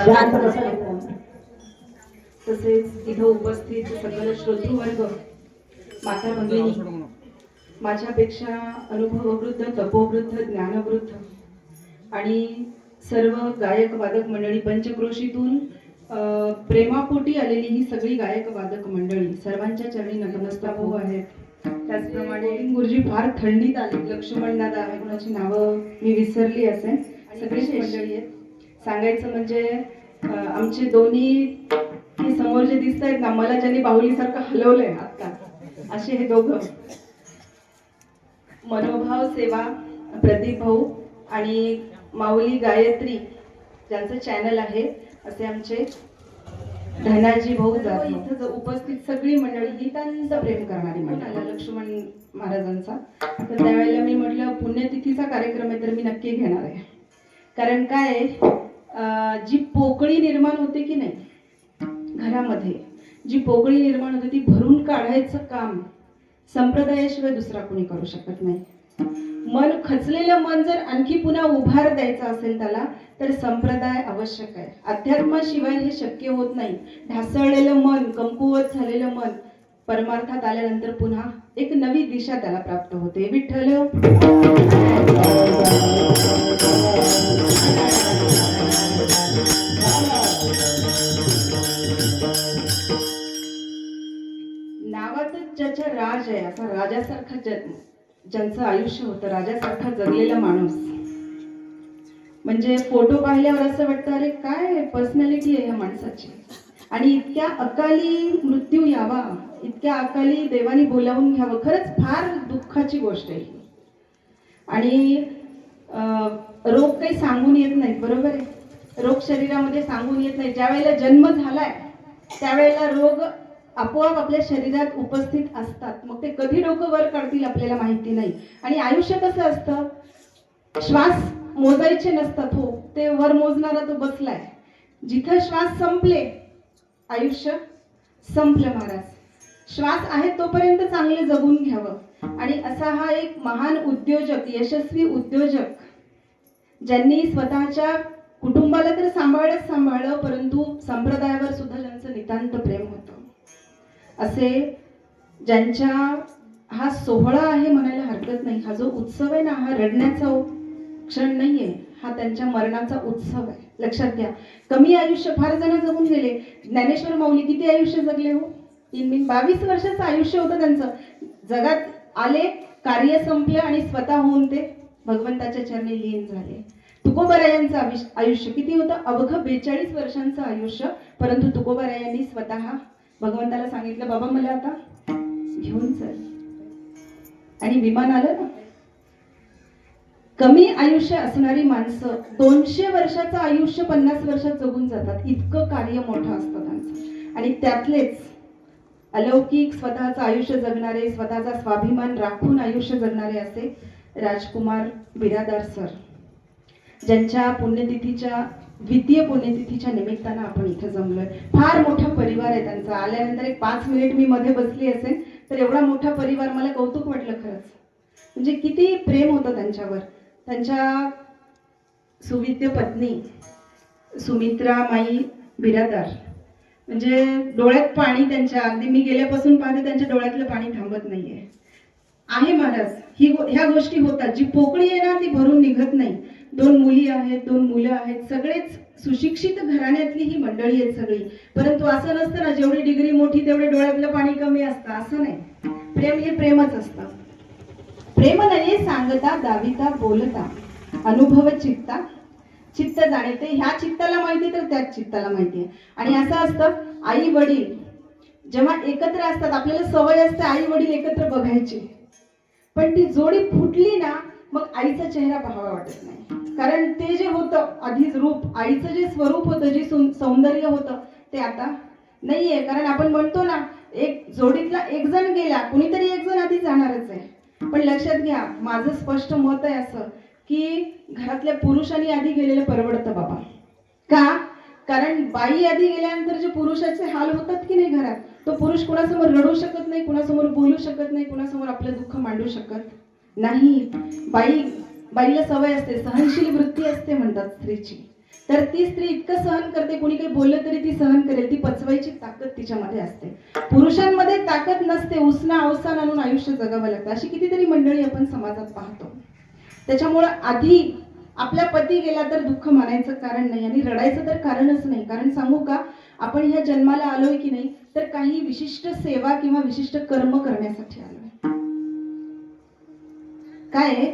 शांत बसा मित्रांनो. तसेच इथं उपस्थित सकल श्रोतृवर्ग, माता भगिनी, माझ्यापेक्षा अनुभववृद्ध, तपोवृद्ध, ज्ञानवृद्ध आणि सर्व गायक वादक मंडळी, पंचक्रोशीतून प्रेमापोटी आलेली ही सगळी गायक वादक मंडळी, सर्वांच्या चरणी नतमस्तक हो आहेत. त्याचप्रमाणे गुरुजी फार थंडीत आले, लक्ष्मण दादा आहे, कोणाची नावं मी विसरली असेल, सगळीच मंडळी आहेत. सांगायचं म्हणजे आमचे दोन्ही हे समोर जे दिसत आहेत ना, मला ज्यांनी बाहुलीसारखं हलवलंय आता, असे हे दोघं मनोभाव सेवा, प्रदीप भाऊ आणि माऊली गायत्री ज्यांचं चॅनल आहे, असे आमचे धनाजी भाऊ जाधव. इथं जो उपस्थित सगळी मंडळी गीतांत प्रेम करणारी मंडळी, लक्ष्मण महाराजांचा. तर त्यावेळेला मी म्हटलं पुण्यतिथीचा कार्यक्रम आहे तर मी नक्की घेणार आहे. कारण काय जी पोकळी निर्माण होते की नाही घरामध्ये, जी पोकळी निर्माण होते ती भरून काढायचं काम संप्रदायाशिवाय दुसरा कोणी करू शकत नाही. मन खचलेलं मन जर आणखी पुन्हा उभार द्यायचा असेल त्याला, तर संप्रदाय आवश्यक आहे. अध्यात्माशिवाय हे शक्य होत नाही. ढासळलेलं मन, कमकुवत झालेलं मन परमार्थात आल्यानंतर पुन्हा एक नवी दिशा त्याला प्राप्त होते. विठ्ठल नावातच ज्याच्या राज आहे, असा राजासारखा ज्यांचं आयुष्य होतं, राजासारखा जगलेला माणूस, म्हणजे फोटो पाहिल्यावर असं वाटतं अरे काय पर्सनॅलिटी आहे या माणसाची. आणि इतक्या अकाली मृत्यू यावा, इतक्या अकाली देवानी बोलावून घ्यावं, खरंच फार दुःखाची गोष्ट आहे. आणि रोग काही सांगून येत नाहीत, बरोबर आहे. रोग शरीरामध्ये सांगून येत नाही. ज्या वेळेला जन्म झालाय त्यावेळेला रोग आपोआप आपल्या शरीरात उपस्थित असतात. मग ते कधी डोकं वर काढतील आपल्याला माहिती नाही. आणि आयुष्य कसं असतं, श्वास मोजायचे नसतात, हो ते वर मोजणारा तो बसलाय. जिथं श्वास संपले आयुष्य संपलं महाराज. श्वास आहे तोपर्यंत चांगले जगून घ्यावं. आणि असा हा एक महान उद्योजक, यशस्वी उद्योजक, ज्यांनी स्वतःच्या कुटुंबाला तर सांभाळलं, परंतु संप्रदायावर सुद्धा ज्यांचं नितांत प्रेम होतं, असे ज्यांच्या हा सोहळा आहे म्हणायला हरकत नाही. हा जो उत्सव आहे ना, हा रडण्याचा क्षण नाहीये, हा त्यांच्या मरणाचा उत्सव आहे. लक्षात घ्या. कमी आयुष्य फार जण जगून गेले. ज्ञानेश्वर माऊली किती आयुष्य जगले हो? 22 वर्षाचं आयुष्य होतं त्यांचं. जगात आले, कार्य संपलं आणि स्वतः होऊन ते भगवंताच्या चरणी लीन झाले. तुकोबारायांचं आयुष्य किती होतं? अवघं 42 वर्षांचं आयुष्य. परंतु तुकोबारायांनी स्वतः भगवंताला सांगितलं, बाबा मला आता घेऊन चल. आणि विमान आलं ना. कमी आयुष्य असणारी माणसं 200 वर्षाचं आयुष्य 50 वर्षात जगून जातात. इतकं कार्य मोठं असतं त्यांचं. आणि त्यातलेच अलौकिक स्वतःचं आयुष्य जगणारे, स्वतःचा स्वाभिमान राखून आयुष्य जगणारे असे राजकुमार बिरादार सर, ज्यांच्या पुण्यतिथीच्या द्वितीय पुण्यतिथीच्या निमित्तानं आपण इथे जमलोय. फार मोठा परिवार आहे त्यांचा. आल्यानंतर एक 5 मिनिट मी मध्ये बसली असेल तर एवढा मोठा परिवार, मला कौतुक वाटलं खरंच. म्हणजे किती प्रेम होतं त्यांच्यावर. त्यांच्या सुविद्य पत्नी सुमित्रा माई बिरादार, म्हणजे डोळ्यात पाणी त्यांच्या, अगदी मी गेल्यापासून पाहते त्यांच्या डोळ्यातलं पाणी थांबत नाहीये. आहे महाराज, ह्या गोष्टी होतात. जी पोकळी आहे ना ती भरून निघत नाही. 2 मुली आहेत, 2 मुलं आहेत, सगळेच सुशिक्षित घराण्यातली ही मंडळी आहेत सगळी. परंतु असं नसतं ना, जेवढी डिग्री मोठी तेवढे डोळ्यातलं पाणी कमी असतं, असं नाही. प्रेम हे प्रेमच असतं. प्रेम नये सांगता दाविता बोलता, अनुभव चित्ता चित्त जाणते. ह्या चित्ताला माहिती तर त्याच चित्ताला माहिती आहे. आणि असं असतं, आई वडील जेव्हा एकत्र असतात, आपल्याला सवय असते आई वडील एकत्र बघायची, पण ती जोडी फुटली ना मग आईचा चेहरा पाहावा वाटत नाही. कारण ते जे होतं आधीच रूप, आईचं जे स्वरूप होतं, जे सौंदर्य होतं, ते आता नाहीये. कारण आपण म्हणतो ना, एक जोडीतला एक जण गेला, कुणीतरी एक जण आधी जाणारच आहे. पण लक्षात घ्या, माझं स्पष्ट मत आहे असं की घरातल्या पुरुषांनी आधी गेलेलं परवडतं बाबा. का? कारण बाई आधी गेल्यानंतर जे पुरुषाचे हाल होतात की नाही घरात, तो पुरुष कुणासमोर रडू शकत नाही, कुणासमोर बोलू शकत नाही, कुणासमोर आपलं दुःख मांडू शकत नाही. बाईला सवय असते, सहनशील वृत्ती असते म्हणतात स्त्रीची. तर ती स्त्री इतकं सहन करते, कोणी काही बोललं तरी ती सहन करेल, ती पचवायची ताकद तिच्यामध्ये असते. पुरुषांमध्ये ताकद नसते, उसना अवसान आणून आयुष्य जगावं लागतं. अशी कितीतरी मंडळी आपण समाजात पाहतो. त्याच्यामुळं आधी आपला पती गेला तर दुःख मानायचं कारण नाही आणि रडायचं तर कारणच नाही. कारण सांगू का, आपण ह्या जन्माला आलोय की नाही तर काही विशिष्ट सेवा किंवा विशिष्ट कर्म करण्यासाठी आलोय. काय आहे,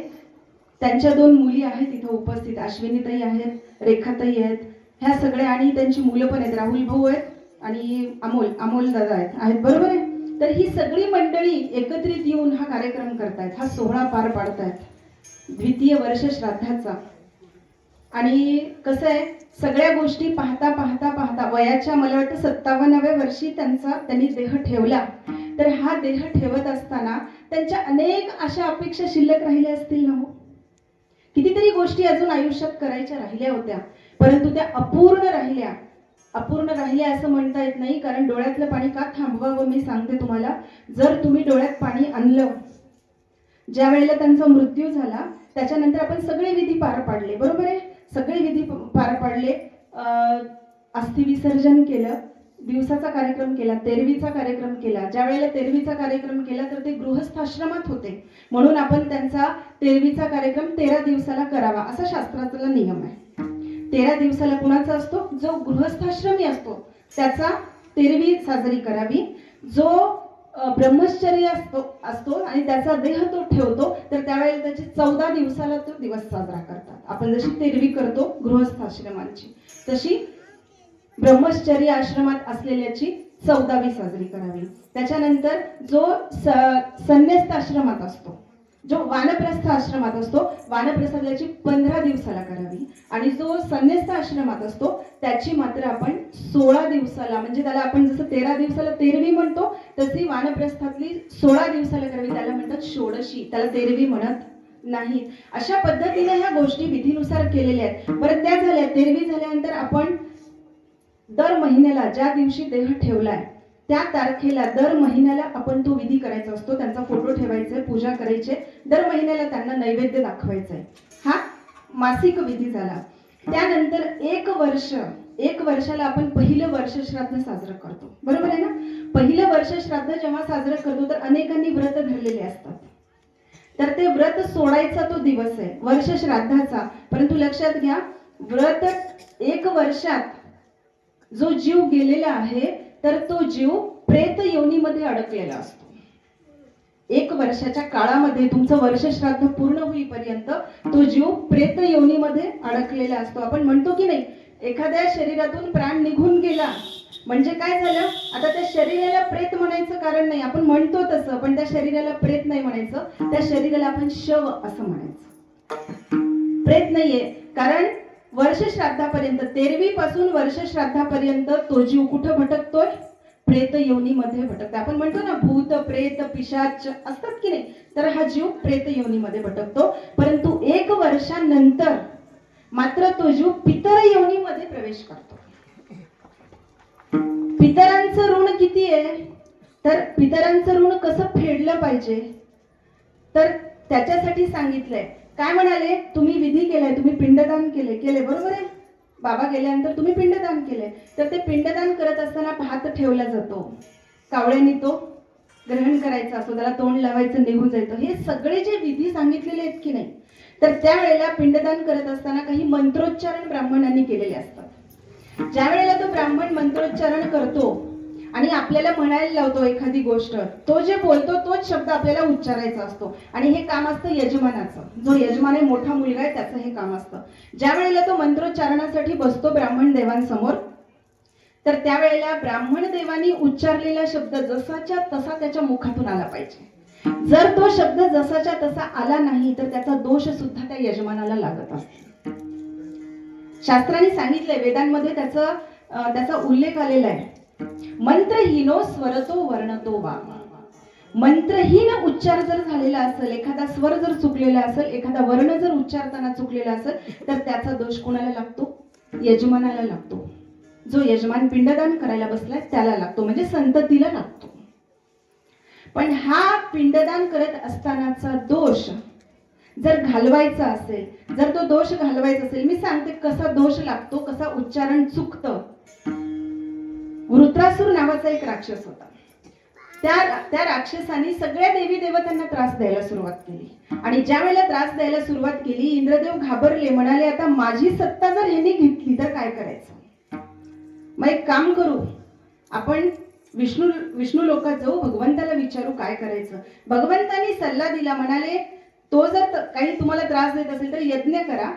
त्यांच्या 2 मुली आहेत इथं उपस्थित, अश्विनीताई आहेत, रेखाताई आहेत, ह्या सगळ्या, आणि त्यांची मुलं पण आहेत, राहुल भाऊ आहेत आणि अमोल दादा आहेत, बरोबर आहे. तर ही सगळी मंडळी एकत्रित येऊन हा कार्यक्रम करतायत, हा सोहळा पार पाडतायत द्वितीय वर्ष श्राद्धाचा. आणि कसं आहे, सगळ्या गोष्टी पाहता पाहता पाहता वयाच्या मला वाटतं 57व्या वर्षी त्यांनी देह ठेवला. तर हा देह ठेवत असताना त्यांच्या अनेक अशा अपेक्षा शिल्लक राहिल्या असतील ना हो. कितीतरी गोष्टी अजून आयुष्यात करायच्या राहिल्या होत्या, परंतु त्या अपूर्ण राहिल्या असं म्हणता येत नाही. कारण डोळ्यातलं पाणी का थांबवावं मी सांगते तुम्हाला. जर तुम्ही डोळ्यात पाणी आणलं, ज्या वेळेला त्यांचा मृत्यू झाला त्याच्यानंतर आपण सगळे विधी पार पाडले, बरोबर आहे, सगळे विधी पार पाडले. अस्थि विसर्जन केलं, दिवसाचा कार्यक्रम केला, तेरवीचा कार्यक्रम केला. ज्या वेळेला तेरवीचा कार्यक्रम केला तर ते गृहस्थाश्रमात होते, म्हणून आपण त्यांचा तेरवीचा कार्यक्रम 13 दिवसाला करावा असा शास्त्राचा नियम आहे. 13 दिवसाला कुणाचा असतो, जो गृहस्थाश्रमी असतो त्याचा तेरवी साजरी करावी. जो ब्रह्मचर्य असतो आणि त्याचा देह तो ठेवतो तर त्यावेळेला त्याची 14 दिवसाला तो दिवस साजरा करतात. आपण जशी तेरवी करतो गृहस्थाश्रमांची, तशी ब्रह्मचर्य आश्रमात असलेल्याची 14वी साजरी करावी. त्याच्यानंतर जो संन्यस्त आश्रमात असतो, जो वानप्रस्थ आश्रमात असतो, वानप्रस्थाची 15 दिवसाला करावी. आणि जो संन्यस्त आश्रमात असतो त्याची मात्र आपण 16 दिवसाला, म्हणजे त्याला आपण जसं 13 दिवसाला तेरवी म्हणतो तशी वानप्रस्थातली 16 दिवसाला करावी. त्याला म्हणतात षोडशी, त्याला तेरवी म्हणत नाही. अशा पद्धतीने ह्या गोष्टी विधीनुसार केलेल्या आहेत. बरं, त्या झाल्या. तेरवी झाल्यानंतर आपण दर महिन्याला ज्या दिवशी देह ठेवलाय त्या तारखेला दर महिन्याला आपण तो विधी करायचा असतो. त्यांचा फोटो ठेवायचा, पूजा करायची, दर महिन्याला त्यांना नैवेद्य दाखवायचा आहे. हा मासिक विधी झाला. त्यानंतर 1 वर्षाला आपण पहिलं वर्ष श्राद्ध साजरं करतो, बरोबर आहे ना. पहिलं वर्ष श्राद्ध जेव्हा साजरं करतो तर अनेकांनी व्रत धरलेले असतात, तर ते व्रत सोडायचा तो दिवस आहे वर्ष श्राद्धाचा. परंतु लक्षात घ्या, व्रत 1 वर्षात जो जीव गेलेला आहे तर तो जीव प्रेत योनीमध्ये अडकलेला असतो. 1 वर्षाच्या काळामध्ये तुमचं वर्ष श्राद्ध पूर्ण होईपर्यंत तो जीव प्रेत योनीमध्ये अडकलेला असतो. आपण म्हणतो की नाही, एखाद्या शरीरातून प्राण निघून गेला म्हणजे काय झालं, आता त्या शरीराला प्रेत म्हणायचं कारण नाही, आपण म्हणतो तसं, पण त्या शरीराला प्रेत नाही म्हणायचं, त्या शरीराला आपण शव असं म्हणायचं. प्रेत नाहीये, कारण वर्ष श्राद्धापर्यंत, तेरवी पासून वर्ष श्राद्धापर्यंत तो जीव कुठं भटकतोय, प्रेत योनीमध्ये भटकतो. आपण म्हणतो ना भूत प्रेत पिशाच असतात की नाही, तर हा जीव प्रेत योनीमध्ये भटकतो. परंतु 1 वर्षानंतर मात्र तो जीव पितर योनीमध्ये प्रवेश करतो. पितरांचं ऋण किती आहे, तर पितरांचं ऋण कसं फेडलं पाहिजे तर त्याच्यासाठी सांगितलंय. काय म्हणाले, तुम्ही विधी केलाय, तुम्ही पिंडदान केले, बरोबर आहे. बाबा गेल्यानंतर तुम्ही पिंडदान केले, तर ते पिंडदान करत असताना भात ठेवला जातो, कावळ्यांनी तो ग्रहण करायचा असतो, त्याला तोंड लावायचं, निघून जायचं. हे सगळे जे विधी सांगितलेले आहेत की नाही, तर त्यावेळेला पिंडदान करत असताना काही मंत्रोच्चारण ब्राह्मणांनी केलेले असतात. ज्या वेळेला तो ब्राह्मण मंत्रोच्चारण करतो आणि आपल्याला म्हणायला लावतो एखादी गोष्ट, तो जे बोलतो तोच शब्द आपल्याला उच्चारायचा असतो. आणि हे काम असतं यजमानाचं, जो यजमान आहे, मोठा मुलगा आहे, त्याचं हे काम असतं. ज्या वेळेला तो मंत्रोच्चारणासाठी बसतो ब्राह्मण देवांसमोर, तर त्यावेळेला ब्राह्मण देवांनी उच्चारलेला शब्द जसाच्या तसा त्याच्या मुखातून आला पाहिजे. जर तो शब्द जसाच्या तसा आला नाही तर त्याचा दोष सुद्धा त्या यजमानाला लागत असतो. शास्त्रांनी सांगितलंय, वेदांमध्ये त्याचा उल्लेख आलेला आहे. मंत्रहीनो स्वरतो वर्णतो वा. मंत्रहीन उच्चार जर झालेला असेल, एखादा स्वर जर चुकलेला असेल, एखादा वर्ण जर उच्चारताना चुकलेला असेल, तर त्याचा दोष कोणाला लागतो, यजमानाला लागतो. जो यजमान पिंडदान करायला बसलाय त्याला लागतो, म्हणजे संततीला लागतो. पण हा पिंडदान करत असतानाचा दोष जर घालवायचा असेल, जर तो दोष घालवायचा असेल, मी सांगते कसा दोष लागतो, कसा उच्चारण चुकतं. वृत्रासुर नावाचा एक राक्षस होता. त्या राक्षसाने सगळ्या देवी देवतांना त्रास द्यायला सुरुवात केली आणि ज्या वेळेला त्रास द्यायला सुरुवात केली, इंद्रदेव घाबरले, म्हणाले आता माझी सत्ता जर ह्यांनी घेतली तर काय करायचं. मग एक काम करू, आपण विष्णू लोकात जाऊ, भगवंताला विचारू काय करायचं. भगवंतानी सल्ला दिला, म्हणाले तो जर काही तुम्हाला त्रास देत असेल तर यज्ञ करा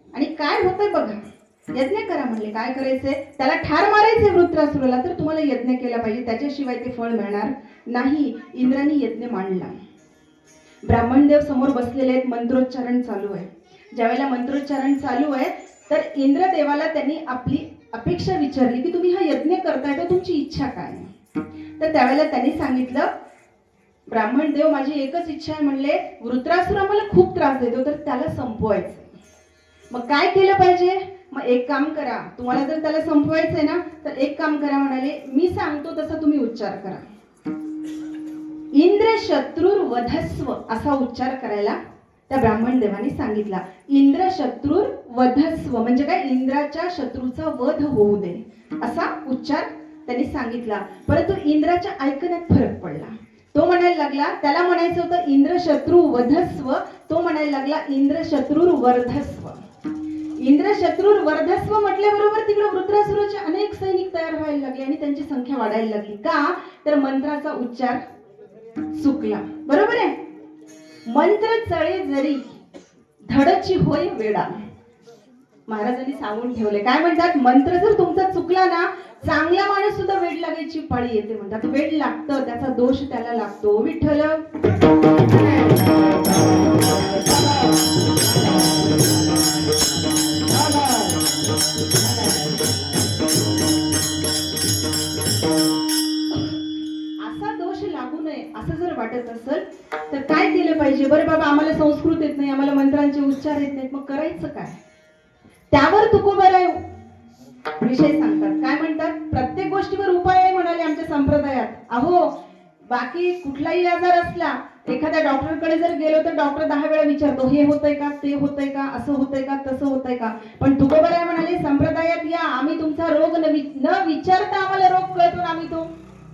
आणि काय होतंय बघा. यज्ञ करा म्हणले. काय करायचंय, त्याला ठार मारायचंय वृत्रासुराला, तर तुम्हाला यज्ञ केला पाहिजे, त्याच्याशिवाय ते फळ मिळणार नाही. इंद्राने यज्ञ मांडला. ब्राह्मणदेव समोर बसलेले आहेत, मंत्रोच्चारण चालू आहे. ज्यावेळेला मंत्रोच्चारण चालू आहे तर इंद्रदेवाला त्यांनी आपली अपेक्षा विचारली की तुम्ही हा यज्ञ करताय तर तुमची इच्छा काय. तर त्यावेळेला त्यांनी सांगितलं, ब्राह्मण देव माझी एकच इच्छा आहे म्हणले, वृत्रासुर आम्हाला खूप त्रास देतो तर त्याला संपवायचं. मग काय केलं पाहिजे. मग एक काम करा, तुम्हाला जर त्याला संपवायचंय ना तर एक काम करा, म्हणाले मी सांगतो तसा तुम्ही उच्चार करा. इंद्र शत्रुर वधस्व असा उच्चार करायला त्या ब्राह्मण देवाने सांगितला. इंद्र शत्रुर वधस्व म्हणजे काय, इंद्राच्या शत्रूचा वध होऊ दे असा उच्चार त्यांनी सांगितला. परंतु इंद्राच्या ऐकण्यात फरक पडला. तो म्हणायला लागला, त्याला म्हणायचं होतं इंद्र शत्रू वधस्व, तो म्हणायला लागला इंद्र शत्रुर वर्धस्व. इंद्र शत्रुर वर्धस्व म्हटल्याबरोबर तिकडे वृत्रासुराचे अनेक सैनिक तयार व्हायला लागले आणि त्यांची संख्या वाढायला लागली. का तर मंत्राचा उच्चार चुकला. बरोबर आहे. मंत्र चळे जरी धडची होय वेडा. महाराजांनी सांगून ठेवले, काय म्हणतात, मंत्र जर तुमचा चुकला ना, चांगला माणूस सुद्धा वेड लागायची पाळी येते म्हणतात. वेड लागतं, त्याचा दोष त्याला लागतो. विठ्ठल असा दोष लागू नये असं जर वाटत असेल तर काय केलं पाहिजे. बरं बाबा आम्हाला संस्कृत येत नाही, आम्हाला मंत्रांचे उच्चार येत नाहीत, मग करायचं काय. त्यावर तुकोबाराय विषय सांगतात. काय म्हणतात, प्रत्येक गोष्टीवर उपाय आहे म्हणाले आमच्या संप्रदायात. अहो बाकी कुठलाही आजार असला, एखाद्या डॉक्टरकडे जर गेलो तर डॉक्टर 10 वेळा विचारतो, हे होतंय का, ते होतंय का, असं होतंय का, तसं होतंय का. पण तुकोबाराय म्हणाले संप्रदायात या, आम्ही तुमचा रोग न विचारता आम्हाला रोग कळतो, आम्ही तो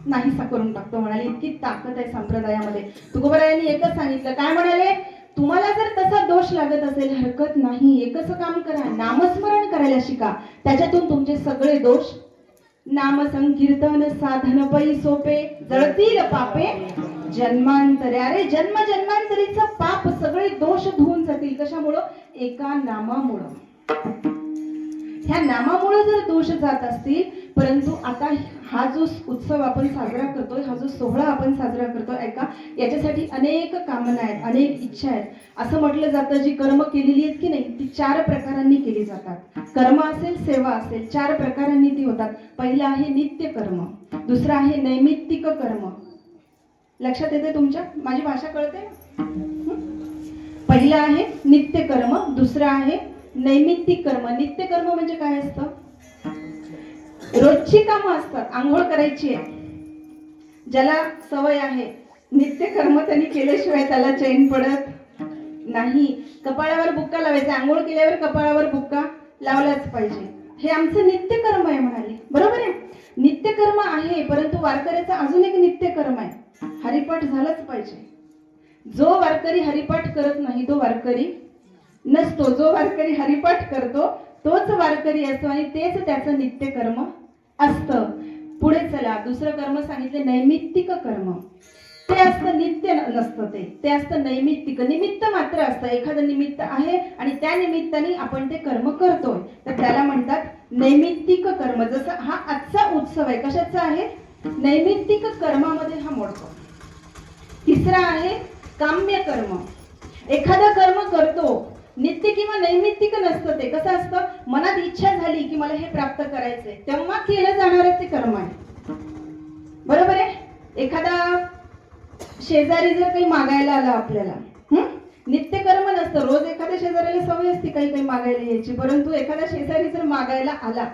नाहीसा करून टाकतो म्हणाले. इतकी ताकद आहे संप्रदायामध्ये. तुकोबारायांनी एकच सांगितलं, काय म्हणाले, तुम्हाला जर तसा दोष लागत असेल हरकत नाही, एकच काम करा, नामस्मरण करायला शिका, त्याच्यातून तुमचे सगळे दोष, नाम संकीर्तन साधन पै सोपे, जळतील पापे जन्मांतरे. अरे जन्म जन्मांतरीचं पाप सगळे दोष धुवून जातील. कशामुळं, एका नामामुळं. ह्या नामामुळे जर दोष जात असतील. परंतु आता हा जो उत्सव आपण साजरा करतोय, हा जो सोहळा आपण साजरा करतोय, ऐका, याच्यासाठी अनेक कामना आहेत, अनेक इच्छा आहेत. असं म्हटलं जातं जी कर्म केलेली आहेत की नाही ती 4 प्रकारांनी केली जातात. कर्म असेल, सेवा असेल, 4 प्रकारांनी ती होतात. पहिलं आहे नित्य कर्म, दुसरं आहे नैमित्तिक कर्म. लक्षात येते तुमच्या, माझी भाषा कळते. पहिलं आहे नित्य कर्म, दुसरं आहे नैमित्तिक कर्म. नित्य कर्म म्हणजे काय असतं, रोजची कामं असतात. आंघोळ करायची आहे, ज्याला सवय आहे, नित्य कर्म त्यांनी केल्याशिवाय त्याला चैन पडत नाही. कपाळावर बुक्का लावायचा, आंघोळ केल्यावर कपाळावर बुक्का लावलाच पाहिजे. हे आमचं नित्य कर्म आहे म्हणाले. बरोबर आहे, नित्य कर्म आहे. परंतु वारकऱ्याचा अजून एक नित्य कर्म आहे, हरिपाठ झालंच पाहिजे. जो वारकरी हरिपाठ करत नाही तो वारकरी नसतो. जो वारकरी हरिपाठ करतो तोच वारकरी असतो आणि तेच त्याचं नित्य कर्म असतं. पुढे चला, दुसरं कर्म सांगितले नैमित्तिक कर्म. ते असतं नित्य नसतं, ते असतं नैमित्तिक, निमित्त मात्र असतं. एखादं निमित्त आहे आणि त्या निमित्ताने आपण ते कर्म करतोय तर त्याला म्हणतात नैमित्तिक कर्म. जसं हा आजचा उत्सव आहे, कशाचा आहे, नैमित्तिक कर्मामध्ये हा मोडतो. तिसरा आहे काम्य कर्म. एखादं कर्म करतो, नित्य किंवा नैमित्तिक नसतं ते. कसं असतं, मनात इच्छा झाली की मला हे प्राप्त करायचंय तेव्हा केलं जाणारं ते कर्म आहे. बरोबर आहे. एखादा शेजारी जर काही मागायला आला आपल्याला, नित्य कर्म नसतं. रोज एखाद्या शेजाऱ्याला सवय असते काही मागायला यायची. परंतु एखादा शेजारी जर मागायला आला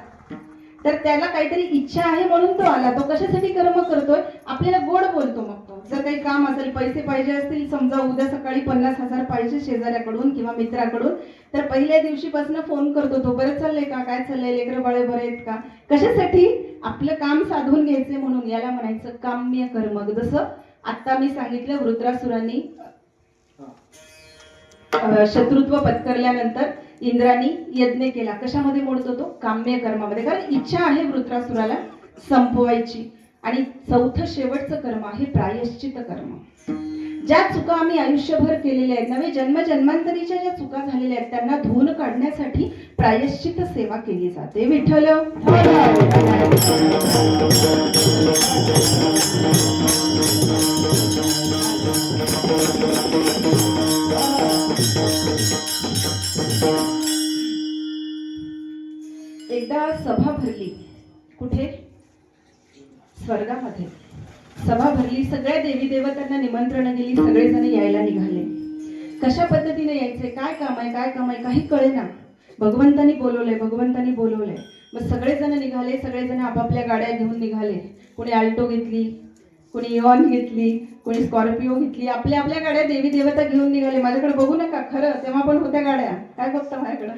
तर त्याला काहीतरी इच्छा आहे म्हणून तो आला. तो कशासाठी कर्म करतोय, आपल्याला गोड बोलतो. मग तो जर काही काम असेल, पैसे पाहिजे असतील, समजा उद्या सकाळी 50,000 पाहिजे शेजाऱ्याकडून किंवा मित्राकडून, तर पहिल्या दिवशीपासून फोन करतो तो, बरं चाललंय का, काय चाललंय, लेकरं बाळे बरे आहेत का, कशासाठी, आपलं काम साधून घ्यायचे म्हणून. याला म्हणायचं काम्य कर्म. जसं आता मी सांगितलं, वृत्रासुरांनी शत्रुत्व पत्करल्यानंतर इंद्रानी यज्ञ केला. कशामध्ये मोडतो तो? काम्य कर्मामध्ये. कारण इच्छा आहे वृत्रासुराला संपवायची. आणि चौथं शेवटचं कर्म आहे प्रायश्चित कर्म. ज्या चुका आम्ही आयुष्यभर केलेल्या आहेत, नवे जन्मजन्मांतरीच्या ज्या चुका झालेल्या आहेत, त्यांना धुवून काढण्यासाठी प्रायश्चित सेवा केली जाते. विठ्ठल एकदा सभा भरली. कुठे? स्वर्गामध्ये सभा भरली. सगळ्या देवी देवतांना निमंत्रण गेली. सगळेजण यायला निघाले. कशा पद्धतीने यायचे, काय काम आहे, काय काम आहे, काही कळेना. भगवंतानी बोलवलंय. मग सगळेजण निघाले. सगळेजण आपापल्या गाड्या घेऊन निघाले. कोणी आल्टो घेतली, कोणी इऑन घेतली, कोणी स्कॉर्पिओ घेतली. आपल्या आपल्या गाड्या देवी देवता घेऊन निघाले. माझ्याकडे बघू नका, खरं तेव्हा पण होत्या गाड्या. काय बघता माझ्याकडं?